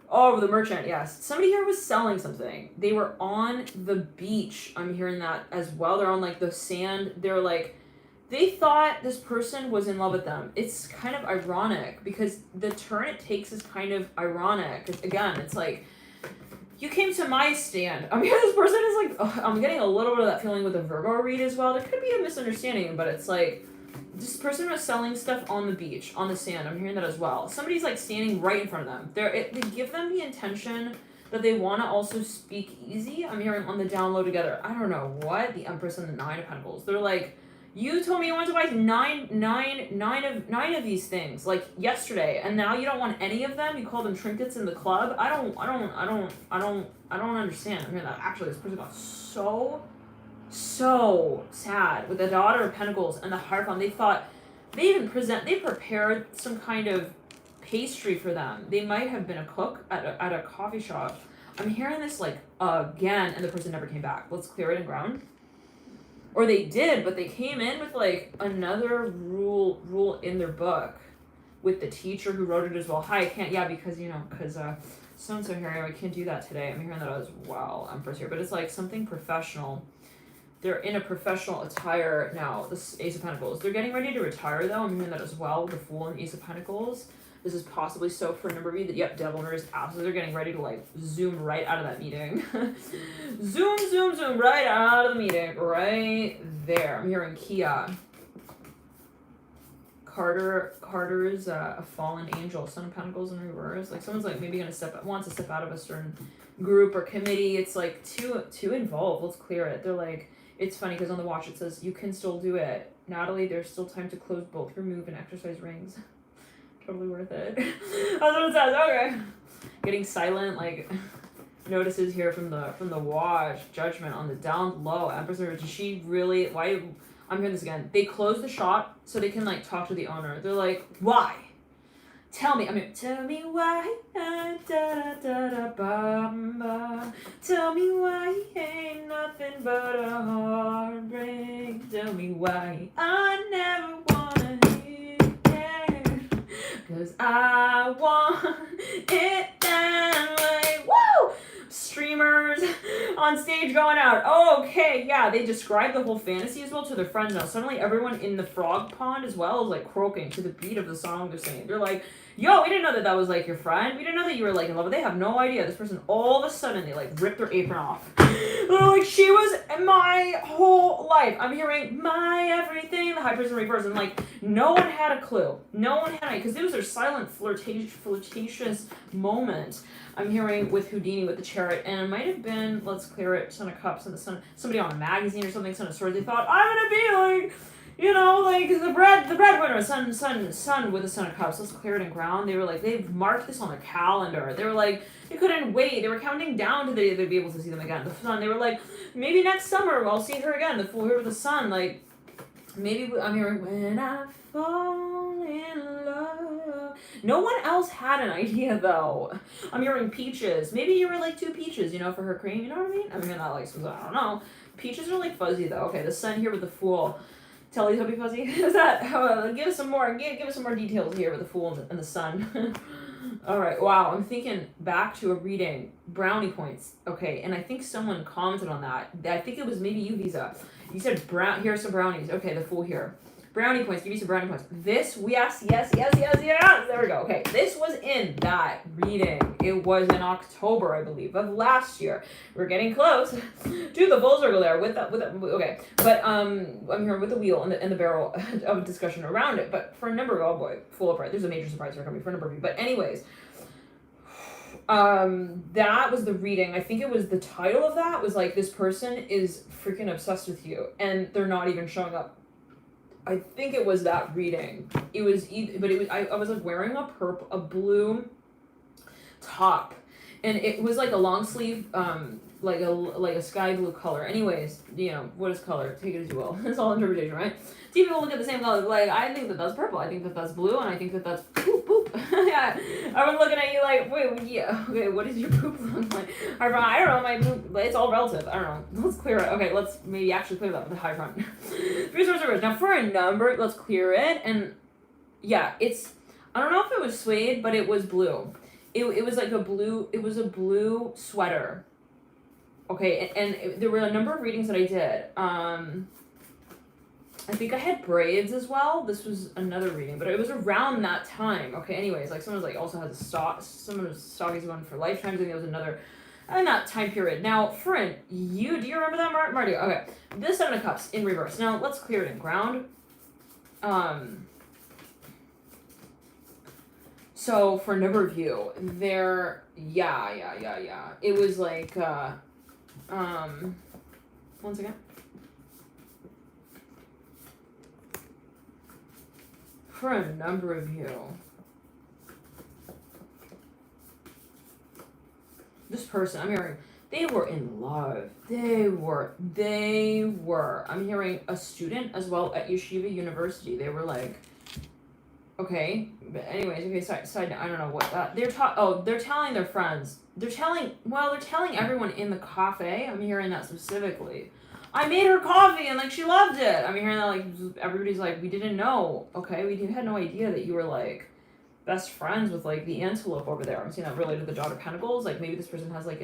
Oh, the merchant, yes. Somebody here was selling something. They were on the beach. I'm hearing that as well. They're on, like, the sand. They're, like, they thought this person was in love with them. It's kind of ironic because the turn it takes is kind of ironic. Again, it's like, you came to my stand. I'm hearing this person is like, oh, I'm getting a little bit of that feeling with the Virgo read as well. There could be a misunderstanding, but it's like, this person was selling stuff on the beach, on the sand. I'm hearing that as well. Somebody's, like, standing right in front of them. They give them the intention that they want to also speak easy. I'm hearing on the down low together. I don't know what. The Empress and the Nine of Pentacles. They're like, you told me you wanted to buy nine of these things, like, yesterday, and now you don't want any of them. You call them trinkets in the club. I don't understand. I'm hearing that. Actually, this person got so sad with the Daughter of Pentacles and the Hierophant. They thought they prepared some kind of pastry for them. They might have been a cook at a coffee shop. I'm hearing this, like, again, and the person never came back. Let's clear it and ground. Or they did, but they came in with, like, another rule in their book with the teacher who wrote it as well. Hi, I can't, yeah, because so-and-so here, I can't do that today. I'm hearing that as well, Empress here. But it's, like, something professional. They're in a professional attire now, this Ace of Pentacles. They're getting ready to retire, though. I'm hearing that as well, the Fool and Ace of Pentacles. This is possibly so for a number of you that, yep, Devil Mirrors, absolutely, they're getting ready to, like, zoom right out of that meeting. zoom right out of the meeting, right there. I'm hearing Kia. Carter's a fallen angel, Son of Pentacles in reverse. Like, someone's, like, maybe wants to step out of a certain group or committee. It's, like, too involved. Let's clear it. They're like, it's funny because on the watch it says, you can still do it. Natalie, there's still time to close both your move and exercise rings. Totally worth it. That's what it says. Okay. Getting silent, like, notices here from the wash, judgment on the down low, Empress. Does she really, why, I'm hearing this again. They close the shop so they can like talk to the owner. They're like, why? Tell me why, da, da, da, da, ba, ba. Tell me why ain't nothing but a heartbreak. Tell me why I never wanna hear it, 'cause I want it that way. Woo! Streamers on stage going out. Okay, yeah, they describe the whole fantasy as well to their friends now. Suddenly everyone in the frog pond as well is like croaking to the beat of the song they're singing. They're like, yo, we didn't know that was like your friend. We didn't know that you were like in love. But they have no idea. This person, all of a sudden, they like ripped their apron off. They're like, she was my whole life. I'm hearing my everything, the high priest and reverse. And like, no one had a clue. No one had it. Because it was their silent flirtatious moment. I'm hearing with Houdini with the chariot. And it might have been, let's clear it, Son of Cups and the Sun. Somebody on a magazine or something, Son of Swords. They thought, I'm going to be like, you know, like the breadwinner, son with the Son of Cups. Let's clear it in ground. They were like, they've marked this on their calendar. They were like, they couldn't wait. They were counting down to the day they'd be able to see them again. The sun. They were like, maybe next summer I'll see her again. The fool here with the sun. Like, maybe I'm hearing when I fall in love. No one else had an idea though. I'm hearing peaches. Maybe you were like 2 peaches, you know, for her cream. You know what I mean? I mean, not like, I don't know. Peaches are like fuzzy though. Okay, the sun here with the fool. Teletubby fuzzy? Is that? Give us some more. Give us some more details here with the fool and the sun. All right. Wow. I'm thinking back to a reading. Brownie points. Okay. And I think someone commented on that. I think it was maybe you, Visa. You said here's some brownies. Okay. The fool here. Brownie points. Give me some brownie points. This. Yes. There we go. Okay. This was in that reading. It was in October, I believe, of last year. We're getting close to the full circle there with that. Okay. But I'm here with the wheel and the barrel of discussion around it. But for a number of, oh boy, full upright. There's a major surprise here coming for a number of you. But anyways, that was the reading. I think it was the title of that was like, this person is freaking obsessed with you and they're not even showing up. I think it was that reading. It was, but it was. I was like wearing a blue top, and it was like a long sleeve, like a sky blue color. Anyways, you know what is color? Take it as you will. It's all interpretation, right? See, people look at the same color. Like, I think that that's purple. I think that that's blue, and I think that that's poop. Yeah, I was looking at you like, wait, yeah, okay, what does your poop look like? I don't know, my poop. It's all relative. I don't know. Let's clear it. Okay, let's maybe actually clear that with the high front. 3 swords reversed. Now for a number, let's clear it, and yeah, it's. I don't know if it was suede, but it was blue. It was like a blue. It was a blue sweater. Okay, and there were a number of readings that I did. I think I had braids as well. This was another reading, but it was around that time. Okay, anyways, like someone was like also has a stock. Someone was stocking one for lifetimes, and there was another in that time period. Now, friend, do you remember that, Marty? Okay, this 7 of Cups in reverse. Now let's clear it in ground. So for a number of you, there, yeah. It was like, 1 second. For a number of you, this person, I'm hearing, they were in love. They were. I'm hearing a student as well at Yeshiva University. They were like, okay, but anyways, okay, side note, I don't know what that, they're telling their friends. They're telling everyone in the cafe. I'm hearing that specifically. I made her coffee and like she loved it. I'm hearing that like everybody's like, we didn't know. Okay, we had no idea that you were like best friends with like the antelope over there. I'm seeing that related to the Daughter of Pentacles. Like maybe this person has like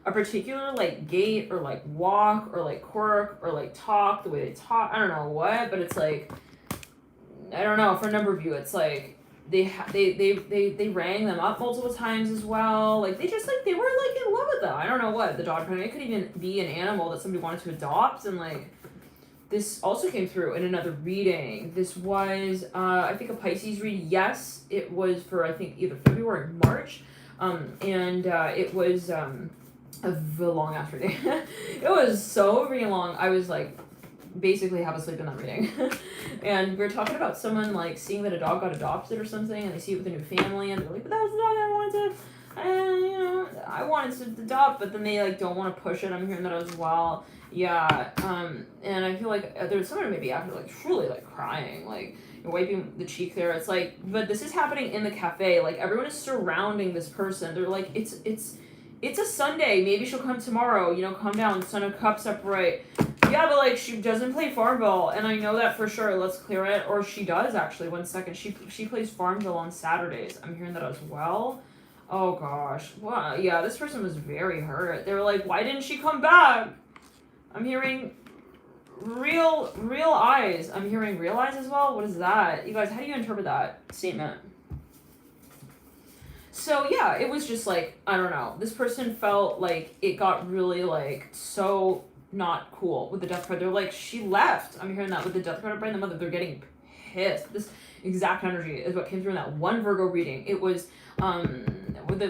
a particular like gait or like walk or like quirk or like talk, the way they talk. I don't know what, but it's like, I don't know, for a number of you, it's like they rang them up multiple times as well. Like they just like they were like in love with them. I don't know what the dog. It could even be an animal that somebody wanted to adopt, and like this also came through in another reading. This was I think a Pisces reading. Yes, it was for I think either February or March, and it was a long ass reading. It was so freaking long. I was like basically half asleep in that reading. And we were talking about someone like seeing that a dog got adopted or something, and they see it with a new family, and they're like, but that was the dog I wanted. And you know, wanted to adopt, but then they like don't want to push it. I'm hearing that as well. Yeah, and I feel like there's someone maybe after like truly like crying, like you're wiping the cheek there. It's like, but this is happening in the cafe. Like everyone is surrounding this person. They're like, it's a Sunday. Maybe she'll come tomorrow. You know, calm down. Son of Cups upright. Yeah, but like she doesn't play Farmville, and I know that for sure. Let's clear it. Or she does actually. 1 second. She plays Farmville on Saturdays. I'm hearing that as well. Oh gosh. Well, yeah, this person was very hurt. They were like, why didn't she come back? I'm hearing real eyes. I'm hearing real eyes as well. What is that? You guys, how do you interpret that statement? So yeah, it was just like, I don't know. This person felt like it got really like so not cool with the death card. They're like, she left. I'm hearing that with the death card right in the mother. They're getting pissed. This exact energy is what came through in that one Virgo reading. It was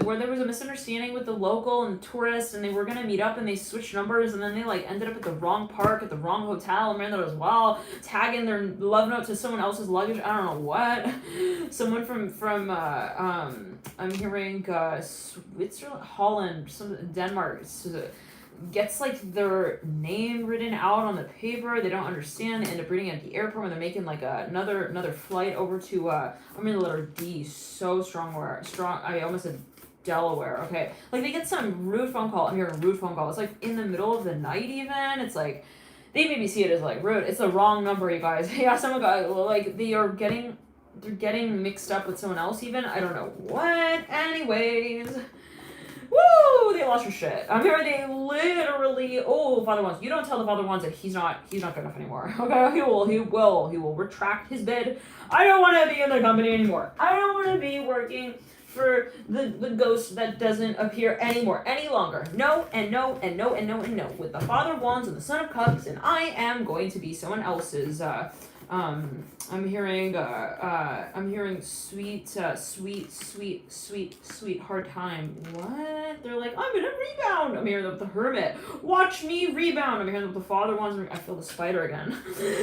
where there was a misunderstanding with the local and the tourist, and they were gonna meet up and they switched numbers, and then they like ended up at the wrong park at the wrong hotel. I'm hearing that as well, tagging their love note to someone else's luggage. I don't know what. Someone from I'm hearing Switzerland, Holland, Denmark. Gets like their name written out on the paper. They don't understand. They end up reading at the airport when they're making like another flight over to I'm in the letter D. So strong. I almost said Delaware. Okay, like they get some rude phone call. I'm hearing a rude phone call. It's like in the middle of the night even. It's like they maybe see it as like rude. It's the wrong number, you guys. Yeah, someone got like they're getting mixed up with someone else even. I don't know what. Anyways. Woo! They lost your shit. I'm hearing they literally. Oh, Father Wands. You don't tell the Father Wands that he's not good enough anymore. Okay, he will retract his bid. I don't want to be in the company anymore. I don't want to be working for the ghost that doesn't appear any longer. No, and no, and no, and no, and no. With the Father Wands and the Son of Cups, and I am going to be someone else's. I'm hearing sweet hard time. What? They're like, I'm gonna rebound. I'm hearing the Hermit. Watch me rebound. I'm hearing the Father Wands. I feel the spider again.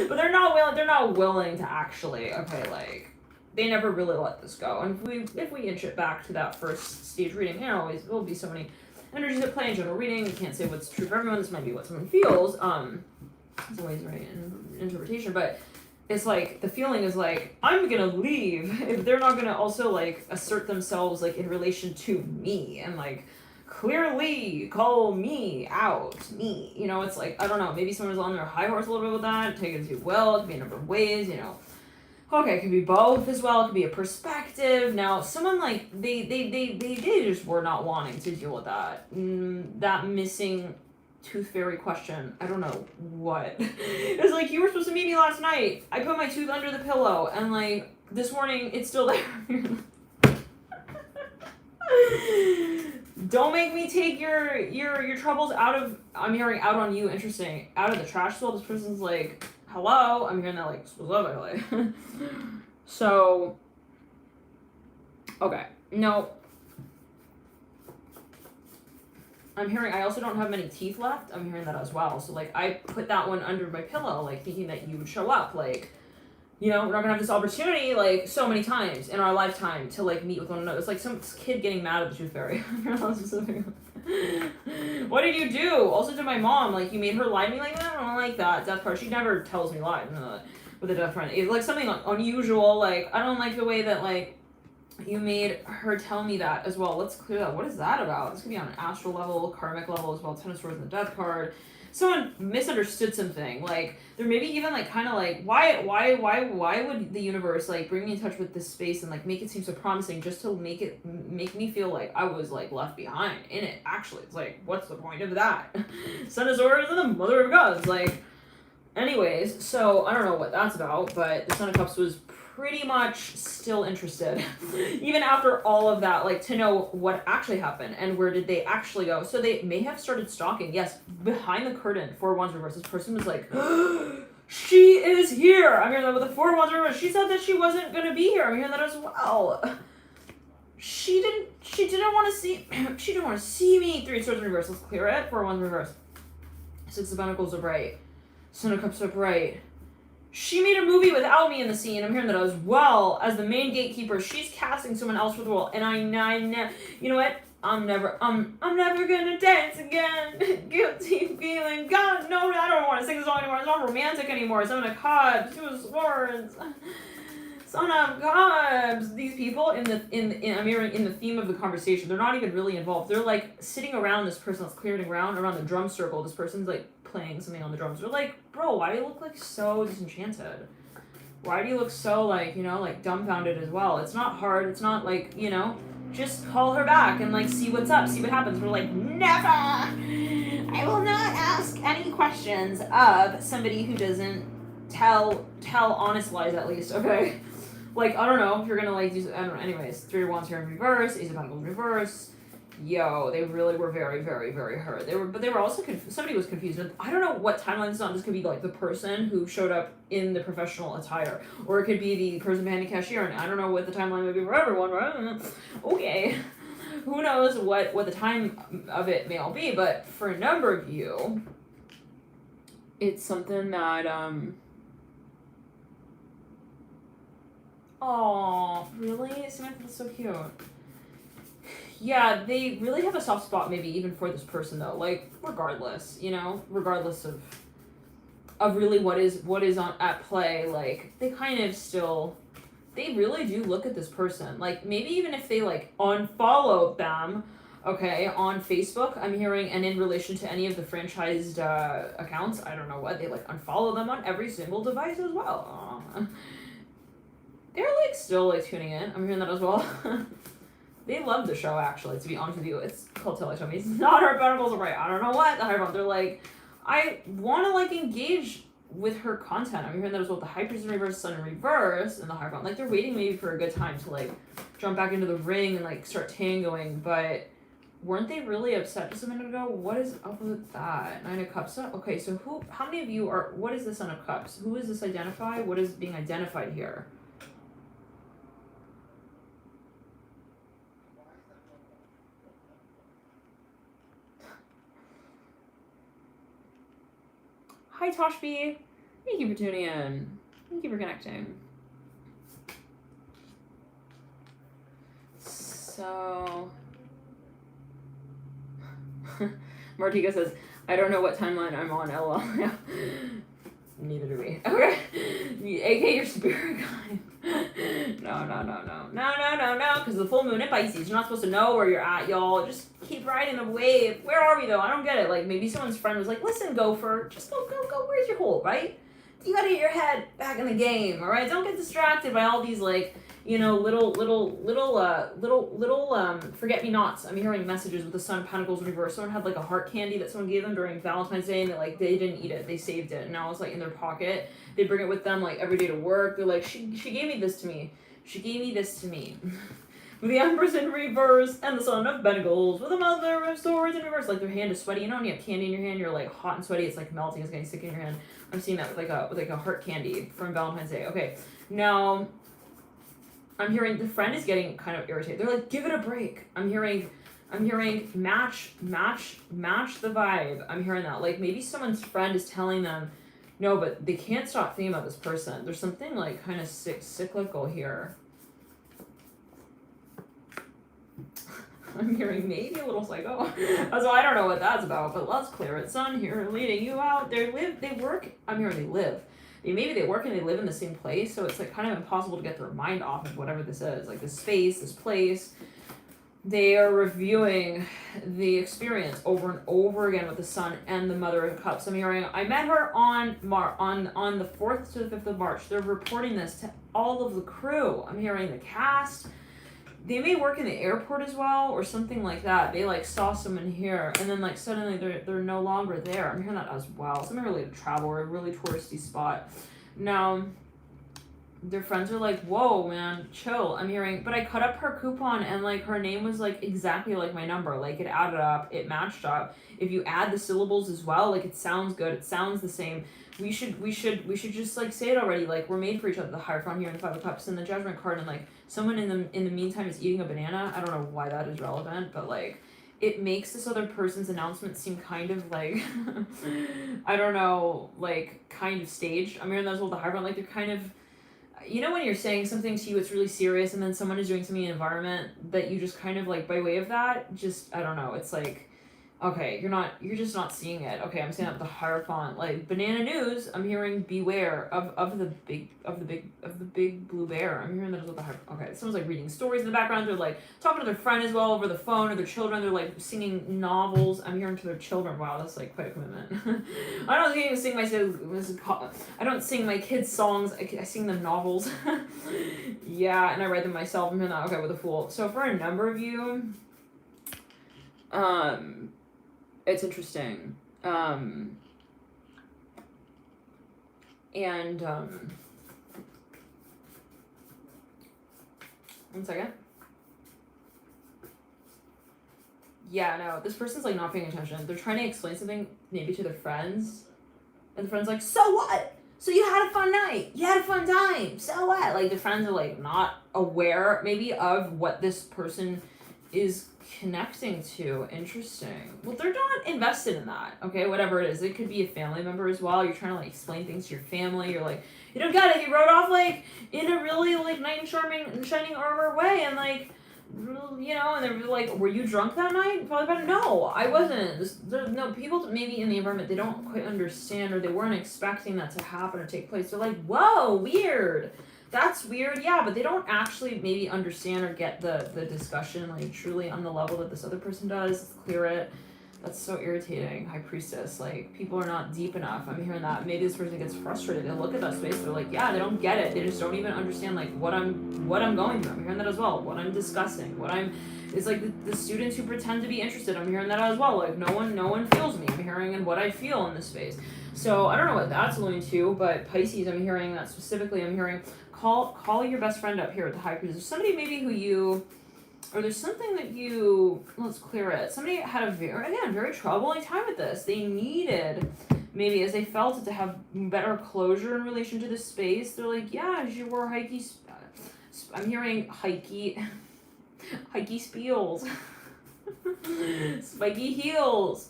But they're not willing to actually. Okay, like they never really let this go. And if we inch it back to that first stage reading, there'll be so many energies at play in general reading. You can't say what's true for everyone. This might be what someone feels. It's always right in interpretation, but. It's like the feeling is like I'm gonna leave if they're not gonna also like assert themselves like in relation to me and like clearly call me out. It's like I don't know, maybe someone's on their high horse a little bit with that, take it too well. It could be a number of ways. Okay, it could be both as well. It could be a perspective. Now someone like they just were not wanting to deal with that missing tooth fairy question. I don't know what. It was like, you were supposed to meet me last night. I put my tooth under the pillow and like this morning it's still there. Don't make me take your troubles out on you. Interesting. Out of the trash. So this person's like, hello. I'm hearing that like so okay. No. I'm hearing I also don't have many teeth left. I'm hearing that as well. So, like, I put that one under my pillow, like, thinking that you would show up. Like, we're not going to have this opportunity, like, so many times in our lifetime to, like, meet with one another. It's like some kid getting mad at the tooth fairy. What did you do? Also to my mom, like, you made her lie to me. Like, I don't like that death part. She never tells me lies with a death friend. It's, like, something unusual. Like, I don't like the way that, like, you made her tell me that as well. Let's clear that. What is that about? This could be on an astral level, karmic level as well. Ten of Swords and the Death card. Someone misunderstood something. Like, they're maybe even like kind of like, why would the universe like bring me in touch with this space and like make it seem so promising just to make me feel like I was like left behind in it. Actually, it's like, what's the point of that? Son of Swords and the Mother of Gods. Like, anyways, so I don't know what that's about, but the Son of Cups was pretty much still interested even after all of that, like to know what actually happened and where did they actually go. So they may have started stalking. Yes, behind the curtain, 4 Wands reverse, this person was like, she is here. I'm hearing that with the 4 Wands reverse. She said that she wasn't gonna be here. I'm hearing that as well. She didn't want to see me. 3 Swords reverse. Let's clear it. 4 Wands reverse. 6 of Pentacles upright. Son of Cups upright. She made a movie without me in the scene. I'm hearing that as well as the main gatekeeper. She's casting someone else for the role. And I know, you know what? I'm never gonna dance again. Guilty feeling. God, no, I don't want to sing the song anymore. It's not romantic anymore. Seven of Cups, Two of Swords, Son of Cups. These people I'm hearing in the theme of the conversation, they're not even really involved. They're like sitting around this person that's clearing ground around the drum circle. This person's like playing something on the drums. They're like, bro, why do you look like so disenchanted? Why do you look so like, like dumbfounded as well? It's not hard. It's not like, just call her back and like see what's up, see what happens. We're like, never! I will not ask any questions of somebody who doesn't tell honest lies at least, okay? Like, I don't know, if you're gonna like do, I don't know, anyways, 3 of Wands here in reverse, Ace of Pentacles in reverse. Yo, they really were very, very, very hurt. They were also somebody was confused. I don't know what timeline this is on. This could be like the person who showed up in the professional attire, or it could be the person behind the cashier. And I don't know what the timeline would be for everyone, right? Okay, who knows what the time of it may all be. But for a number of you, it's something that oh, really? Samantha, that's so cute. Yeah, they really have a soft spot maybe even for this person though. Like, regardless, regardless of really what is on at play, like they kind of still, they really do look at this person. Like maybe even if they like unfollow them, okay, on Facebook, I'm hearing, and in relation to any of the franchised accounts, I don't know what, they like unfollow them on every single device as well. They're like still like tuning in. I'm hearing that as well. They love the show, actually, to be honest with you. It's called Tell Show Me. It's not her Pentacles are right. I don't know what. The Hierophant, they're like, I want to, like, engage with her content. I'm hearing that as well. The High Priest in reverse, Sun in reverse, and the Hierophant. Like, they're waiting maybe for a good time to, like, jump back into the ring and, like, start tangoing. But weren't they really upset just a minute ago? What is up with that? 9 of Cups. Okay, so how many of you are, what is the Son of Cups? Who is this identify? What is being identified here? Hi, Toshby. Thank you for tuning in. Thank you for connecting. So, Martika says, I don't know what timeline I'm on, LOL. Neither do we. Okay. AK your spirit guide. No. Because the full moon in Pisces, you're not supposed to know where you're at, y'all. Just keep riding the wave. Where are we, though? I don't get it. Like, maybe someone's friend was like, listen, gopher, just go. Where's your hole, right? You gotta get your head back in the game, all right? Don't get distracted by all these, like, little forget-me-nots. I'm hearing messages with the Sun of Pentacles in reverse. Someone had, like, a heart candy that someone gave them during Valentine's Day, and they didn't eat it. They saved it, and now it's, like, in their pocket. They bring it with them, like, every day to work. They're like, she gave me this to me. She gave me this to me. With the Empress in reverse, and the Son of Pentacles, with the Mother of Swords in reverse. Like, their hand is sweaty. You know when you have candy in your hand, you're, like, hot and sweaty. It's, like, melting. It's getting sick in your hand. I'm seeing that with a heart candy from Valentine's Day. Okay, now I'm hearing the friend is getting kind of irritated. They're like, give it a break. I'm hearing match the vibe. I'm hearing that. Like, maybe someone's friend is telling them, no, but they can't stop thinking about this person. There's something, like, kind of cyclical here. I'm hearing maybe a little psycho. So I don't know what that's about, but let's clear it. Sun here leading you out. They work. I'm hearing they live. Maybe they work and they live in the same place, so it's like kind of impossible to get their mind off of whatever this is. Like this space, this place. They are reviewing the experience over and over again with the Sun and the Mother of Cups. I'm hearing, I met her on the 4th to the 5th of March. They're reporting this to all of the crew. I'm hearing the cast. They may work in the airport as well or something like that. They like saw someone here and then like suddenly they're no longer there. I'm hearing that as well. Something related to travel or a really touristy spot. Now, their friends are like, whoa, man, chill. I'm hearing, but I cut up her coupon and like her name was like exactly like my number. Like it added up, it matched up. If you add the syllables as well, like it sounds good. It sounds the same. We should just like say it already. Like we're made for each other. The Hierophant here in the 5 of Cups and the Judgment card, and like someone in the meantime is eating a banana. I don't know why that is relevant, but like it makes this other person's announcement seem kind of like I don't know, like kind of staged. I'm hearing that's what the Hierophant, like they're kind of, you know when you're saying something to you, it's really serious, and then someone is doing something in an environment that you just kind of like, by way of that, just, I don't know, it's like, okay, you're just not seeing it. Okay, I'm seeing that with the Hierophant. Like, banana news, I'm hearing beware of the big blue bear. I'm hearing that as well, the Hierophant. Okay, someone's like reading stories in the background. They're like talking to their friend as well over the phone, or their children. They're like singing novels. I'm hearing to their children. Wow, that's like quite a commitment. I don't even sing I don't sing my kids' songs. I sing them novels. Yeah, and I write them myself. I'm not okay with a fool. So for a number of you, it's interesting. And one second. Yeah, no, this person's like not paying attention. They're trying to explain something maybe to their friends, and the friend's like, so what? So you had a fun night. You had a fun time. So what? Like, the friends are like not aware maybe of what this person is connecting to. Interesting. Well, they're not invested in that. Okay, whatever it is. It could be a family member as well. You're trying to like explain things to your family. You're like, you don't get it. You wrote off like in a really like knight in shining armor way, and like, you know, and they're like, were you drunk that night? Probably better. No, I wasn't. No, people maybe in the environment, they don't quite understand, or they weren't expecting that to happen or take place. They're like, whoa, weird. That's weird, yeah, but they don't actually maybe understand or get the discussion like truly on the level that this other person does. Let's clear it. That's so irritating. High Priestess, like, people are not deep enough. I'm hearing that. Maybe this person gets frustrated. They look at that space, they're like, yeah, they don't get it. They just don't even understand like what I'm going through. I'm hearing that as well. What I'm discussing. It's like the students who pretend to be interested. I'm hearing that as well. Like, no one feels me. I'm hearing and what I feel in this space. So I don't know what that's alluding to, but Pisces, I'm hearing that specifically. I'm hearing call your best friend up here at the High Priestess. Somebody maybe who you, or there's something that you, let's clear it. Somebody had a very troubling time with this. They needed, maybe as they felt it, to have better closure in relation to this space. They're like, yeah, she wore I'm hearing hikey spiels, spiky heels.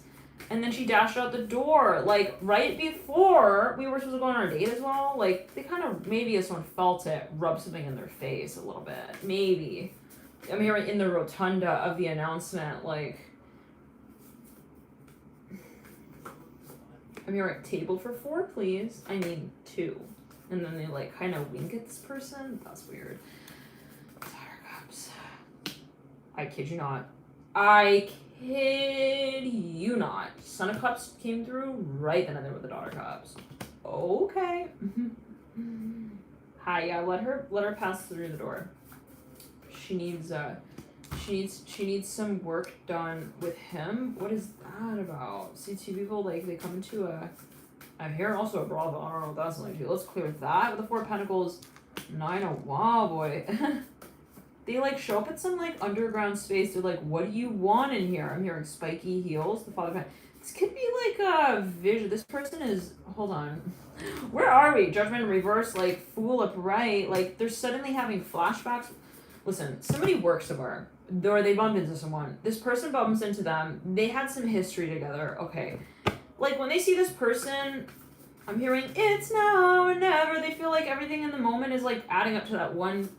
And then she dashed out the door, like, right before we were supposed to go on our date as well. Like, they kind of, maybe as someone felt it, rubbed something in their face a little bit. Maybe. I'm hearing in the rotunda of the announcement, like, I'm hearing table for 4, please. I need 2. And then they, like, kind of wink at this person. That's weird. Tower Cups. I kid you not. I kid you not. Son of Cups came through right then and there with the Daughter Cups. Okay. Hi, yeah, let her pass through the door. She needs some work done with him. What is that about? See, 2 people, like, they come into I'm hearing also a Bravo. I don't know what that's like to. Let's clear that with the 4 of Pentacles. 9 of wow, boy. They like show up at some like underground space. They're like, what do you want in here? I'm hearing spiky heels. The Father. This could be like a vision. This person is, hold on. Where are we? Judgment in reverse, like Fool upright. Like they're suddenly having flashbacks. Listen, somebody works somewhere, or they bump into someone. This person bumps into them. They had some history together. Okay. Like when they see this person, I'm hearing it's now or never. They feel like everything in the moment is like adding up to that one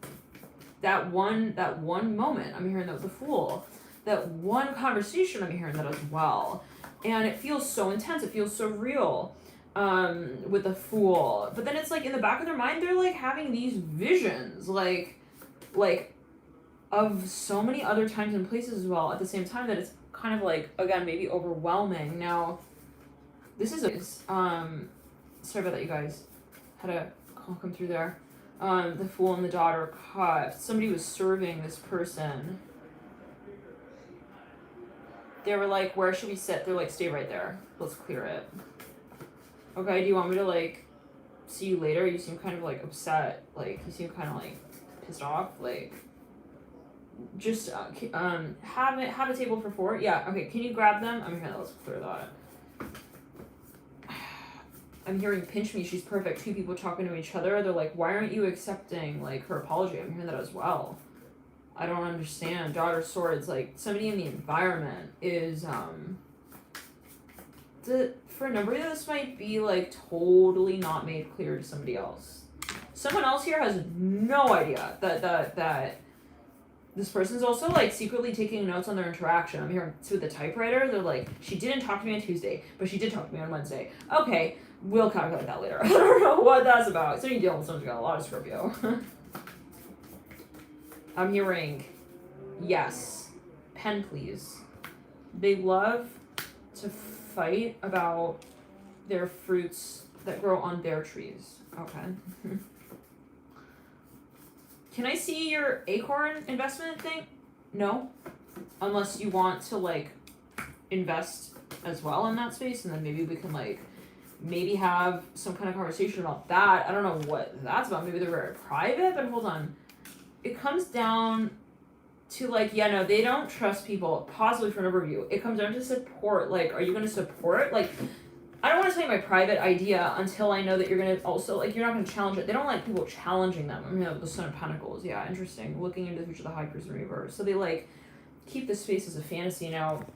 moment. I'm hearing that with the Fool. That one conversation, I'm hearing that as well. And it feels so intense. It feels so real with the Fool. But then it's like in the back of their mind, they're like having these visions, like of so many other times and places as well at the same time, that it's kind of like, again, maybe overwhelming. Now, this is sorry about that, you guys. Had a call come through there. The Fool and the Daughter Cups. Somebody was serving this person. They were like, where should we sit? They're like, stay right there. Let's clear it. Okay, do you want me to like see you later? You seem kind of like upset. Like, you seem kind of like pissed off. Like, just have a table for 4. Yeah, okay, can you grab them? I'm hearing that. Let's clear that. I'm hearing pinch me, she's perfect. 2 people talking to each other. They're like, why aren't you accepting like her apology? I'm hearing that as well. I don't understand. Daughter of Swords, like somebody in the environment is for a number of you, this might be like totally not made clear to somebody else. Someone else here has no idea that this person's also like secretly taking notes on their interaction. I'm hearing with the typewriter. They're like, she didn't talk to me on Tuesday, but she did talk to me on Wednesday. Okay, we'll calculate that later. I don't know what that's about. So you deal with someone who's got a lot of Scorpio. I'm hearing, yes, pen please. They love to fight about their fruits that grow on their trees. Okay. Can I see your acorn investment thing? No. Unless you want to like invest as well in that space, and then maybe we can like maybe have some kind of conversation about that. I don't know what that's about. Maybe they're very private, but hold on. It comes down to like, yeah, no, they don't trust people, possibly for an overview. It comes down to support. Like, are you going to support? Like, I don't want to tell you my private idea until I know that you're going to also, like, you're not going to challenge it. They don't like people challenging them. I mean, the Son of Pentacles. Yeah, interesting. Looking into the future, the High Priest in reverse. So they, like, keep this space as a fantasy. Now,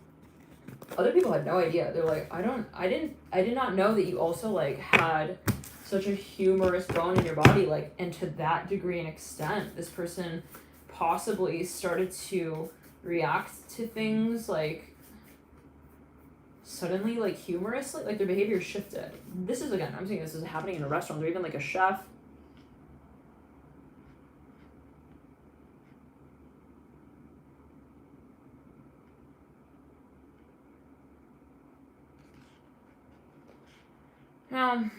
other people had no idea. They're like, I did not know that you also, like, had such a humorous bone in your body, like, and to that degree and extent, this person possibly started to react to things, like, suddenly, like, humorously, like, their behavior shifted. This is, again, I'm saying this is happening in a restaurant, or even, like, a chef. Now,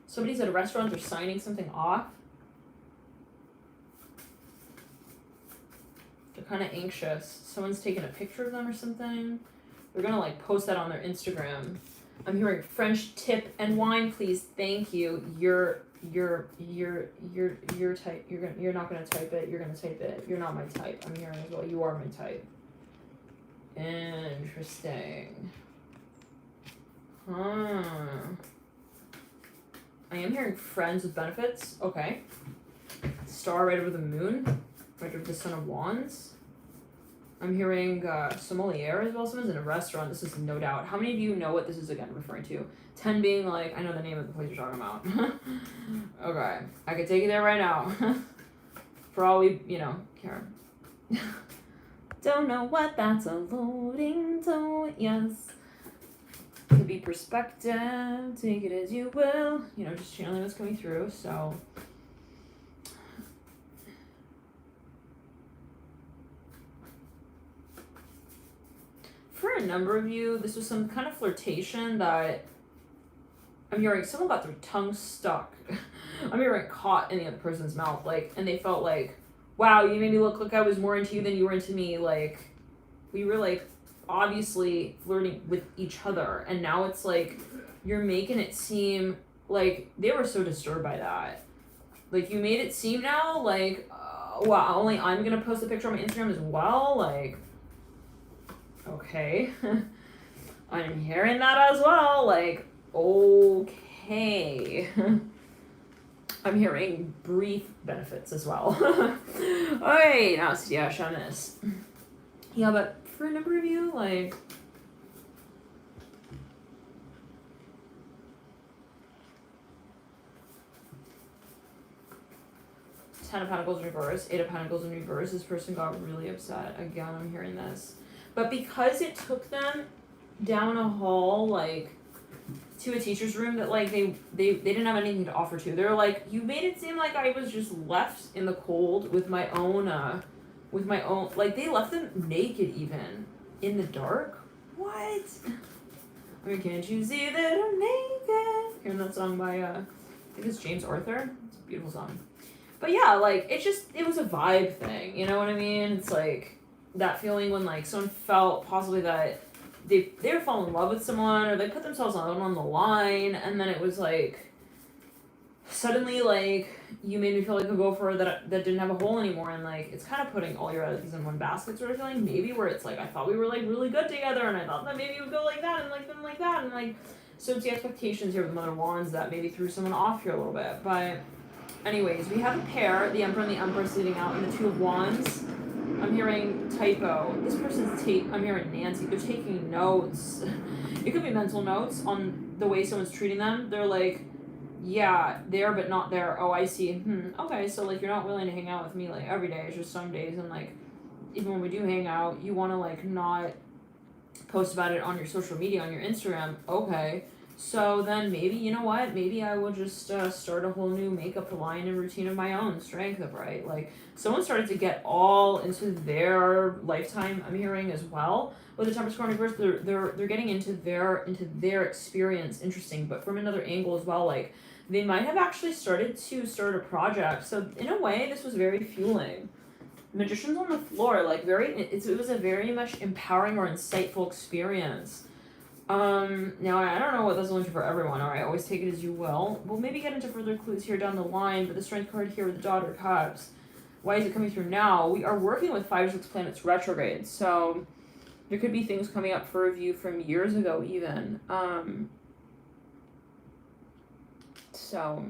somebody's at a restaurant, they're signing something off. They're kind of anxious. Someone's taking a picture of them or something. They're gonna like post that on their Instagram. I'm hearing French tip and wine, please. Thank you. You're type. You're not gonna type it. You're gonna type it. You're not my type. I'm hearing as well. You are my type. Interesting. Huh. I am hearing friends with benefits. Okay. Star right over the moon. Right over the Son of Wands. I'm hearing sommelier as well. Someone's in a restaurant. This is no doubt. How many of you know what this is again referring to? 10 being like, I know the name of the place you're talking about. Okay. I could take you there right now. For all we, care. Don't know what that's alluding to. Yes. Could be perspective. Take it as you will. Just channeling what's coming through. So. For a number of you, this was some kind of flirtation that I'm hearing someone got their tongue stuck. I'm hearing caught in the other person's mouth, and they felt like, wow, you made me look like I was more into you than you were into me. Like, we were obviously flirting with each other, and now it's like you're making it seem like they were so disturbed by that. Like, you made it seem now like, wow, only I'm gonna post a picture on my Instagram as well. Like, okay. I'm hearing that as well. Like, okay. I'm hearing brief benefits as well. Alright, now it's on this. Yeah, but for a number of you, Ten of Pentacles in reverse, Eight of Pentacles in reverse, this person got really upset. Again, I'm hearing this. But because it took them down a hall, to a teacher's room that, they didn't have anything to offer to. They were like, you made it seem like I was just left in the cold with my own, they left them naked even, in the dark. What? I mean, can't you see that I'm naked? Hearing that song by, I think it's James Arthur. It's a beautiful song. But yeah, it was a vibe thing, you know what I mean? It's that feeling when someone felt possibly that they were falling in love with someone, or they put themselves on the line, and then it was suddenly you made me feel like a gopher that didn't have a hole anymore, and it's kind of putting all your eggs in one basket sort of feeling, maybe, where it's I thought we were really good together, and I thought that maybe it would go like that, and then like that, and so it's the expectations here with the Mother of Wands that maybe threw someone off here a little bit. But anyways, we have a pair, the Emperor and the Empress leading out, and the Two of Wands. I'm hearing typo. This person's I'm hearing Nancy. They're taking notes. It could be mental notes on the way someone's treating them. They're like, yeah, there but not there. Oh, I see. Okay, so like you're not willing to hang out with me like every day. It's just some days, and like even when we do hang out, you want to like not post about it on your social media, on your Instagram. Okay, so then maybe, you know what, maybe I will just start a whole new makeup line and routine of my own. Strength of, right? Like someone started to get all into their lifetime, I'm hearing as well with the Temper Scorn reverse. They're getting into their experience. Interesting, but from another angle as well. Like they might have actually started a project. So in a way, this was very fueling. Magician's on the floor, like it was a very much empowering or insightful experience. Now I don't know what this will do for everyone, alright, always take it as you will. We'll maybe get into further clues here down the line, but the Strength card here with the Daughter of Cups, why is it coming through now? We are working with 5 or 6 planets retrograde, so there could be things coming up for review from years ago even. So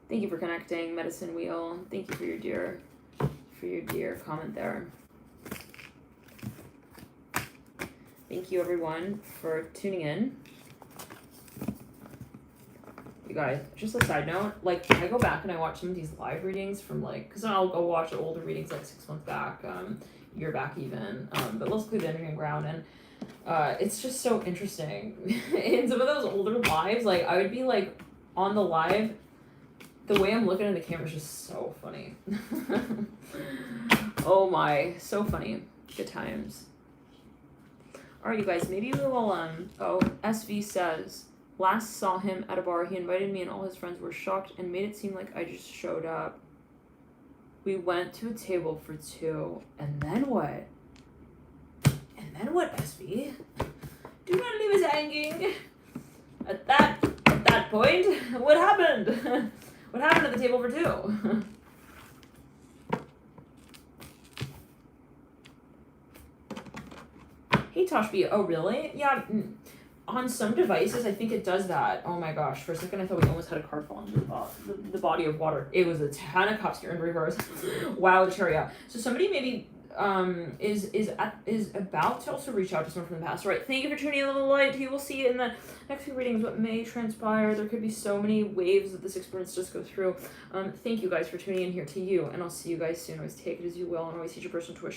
thank you for connecting, Medicine Wheel. Thank you for your dear comment there. Thank you everyone for tuning in. You guys, just a side note, like I go back and I watch some of these live readings from like, cause I'll go watch the older readings like 6 months back, year back even, but let's clear the energy and ground, and it's just so interesting. In some of those older lives, like I would be like on the live, the way I'm looking at the camera is just so funny. Oh my, so funny. Good times. Alright, you guys, maybe we will, oh, SV says, last saw him at a bar, he invited me and all his friends were shocked and made it seem like I just showed up. We went to a table for 2, and then what? And then what, SV? Do not leave us hanging. At that point, what happened? What happened at the table for 2? Hey Toshby, oh really? Yeah, on some devices I think it does that. Oh my gosh, for a second I thought we almost had a card fall into the body of water. It was a 10 of cups here in reverse. Wow, the chariot. So somebody maybe is about to also reach out to someone from the past. All right, thank you for tuning in, Little Light. You will see in the next few readings what may transpire. There could be so many waves that this experience just go through. Thank you guys for tuning in here to you, and I'll see you guys soon. Always take it as you will, and always teach your personal tuition.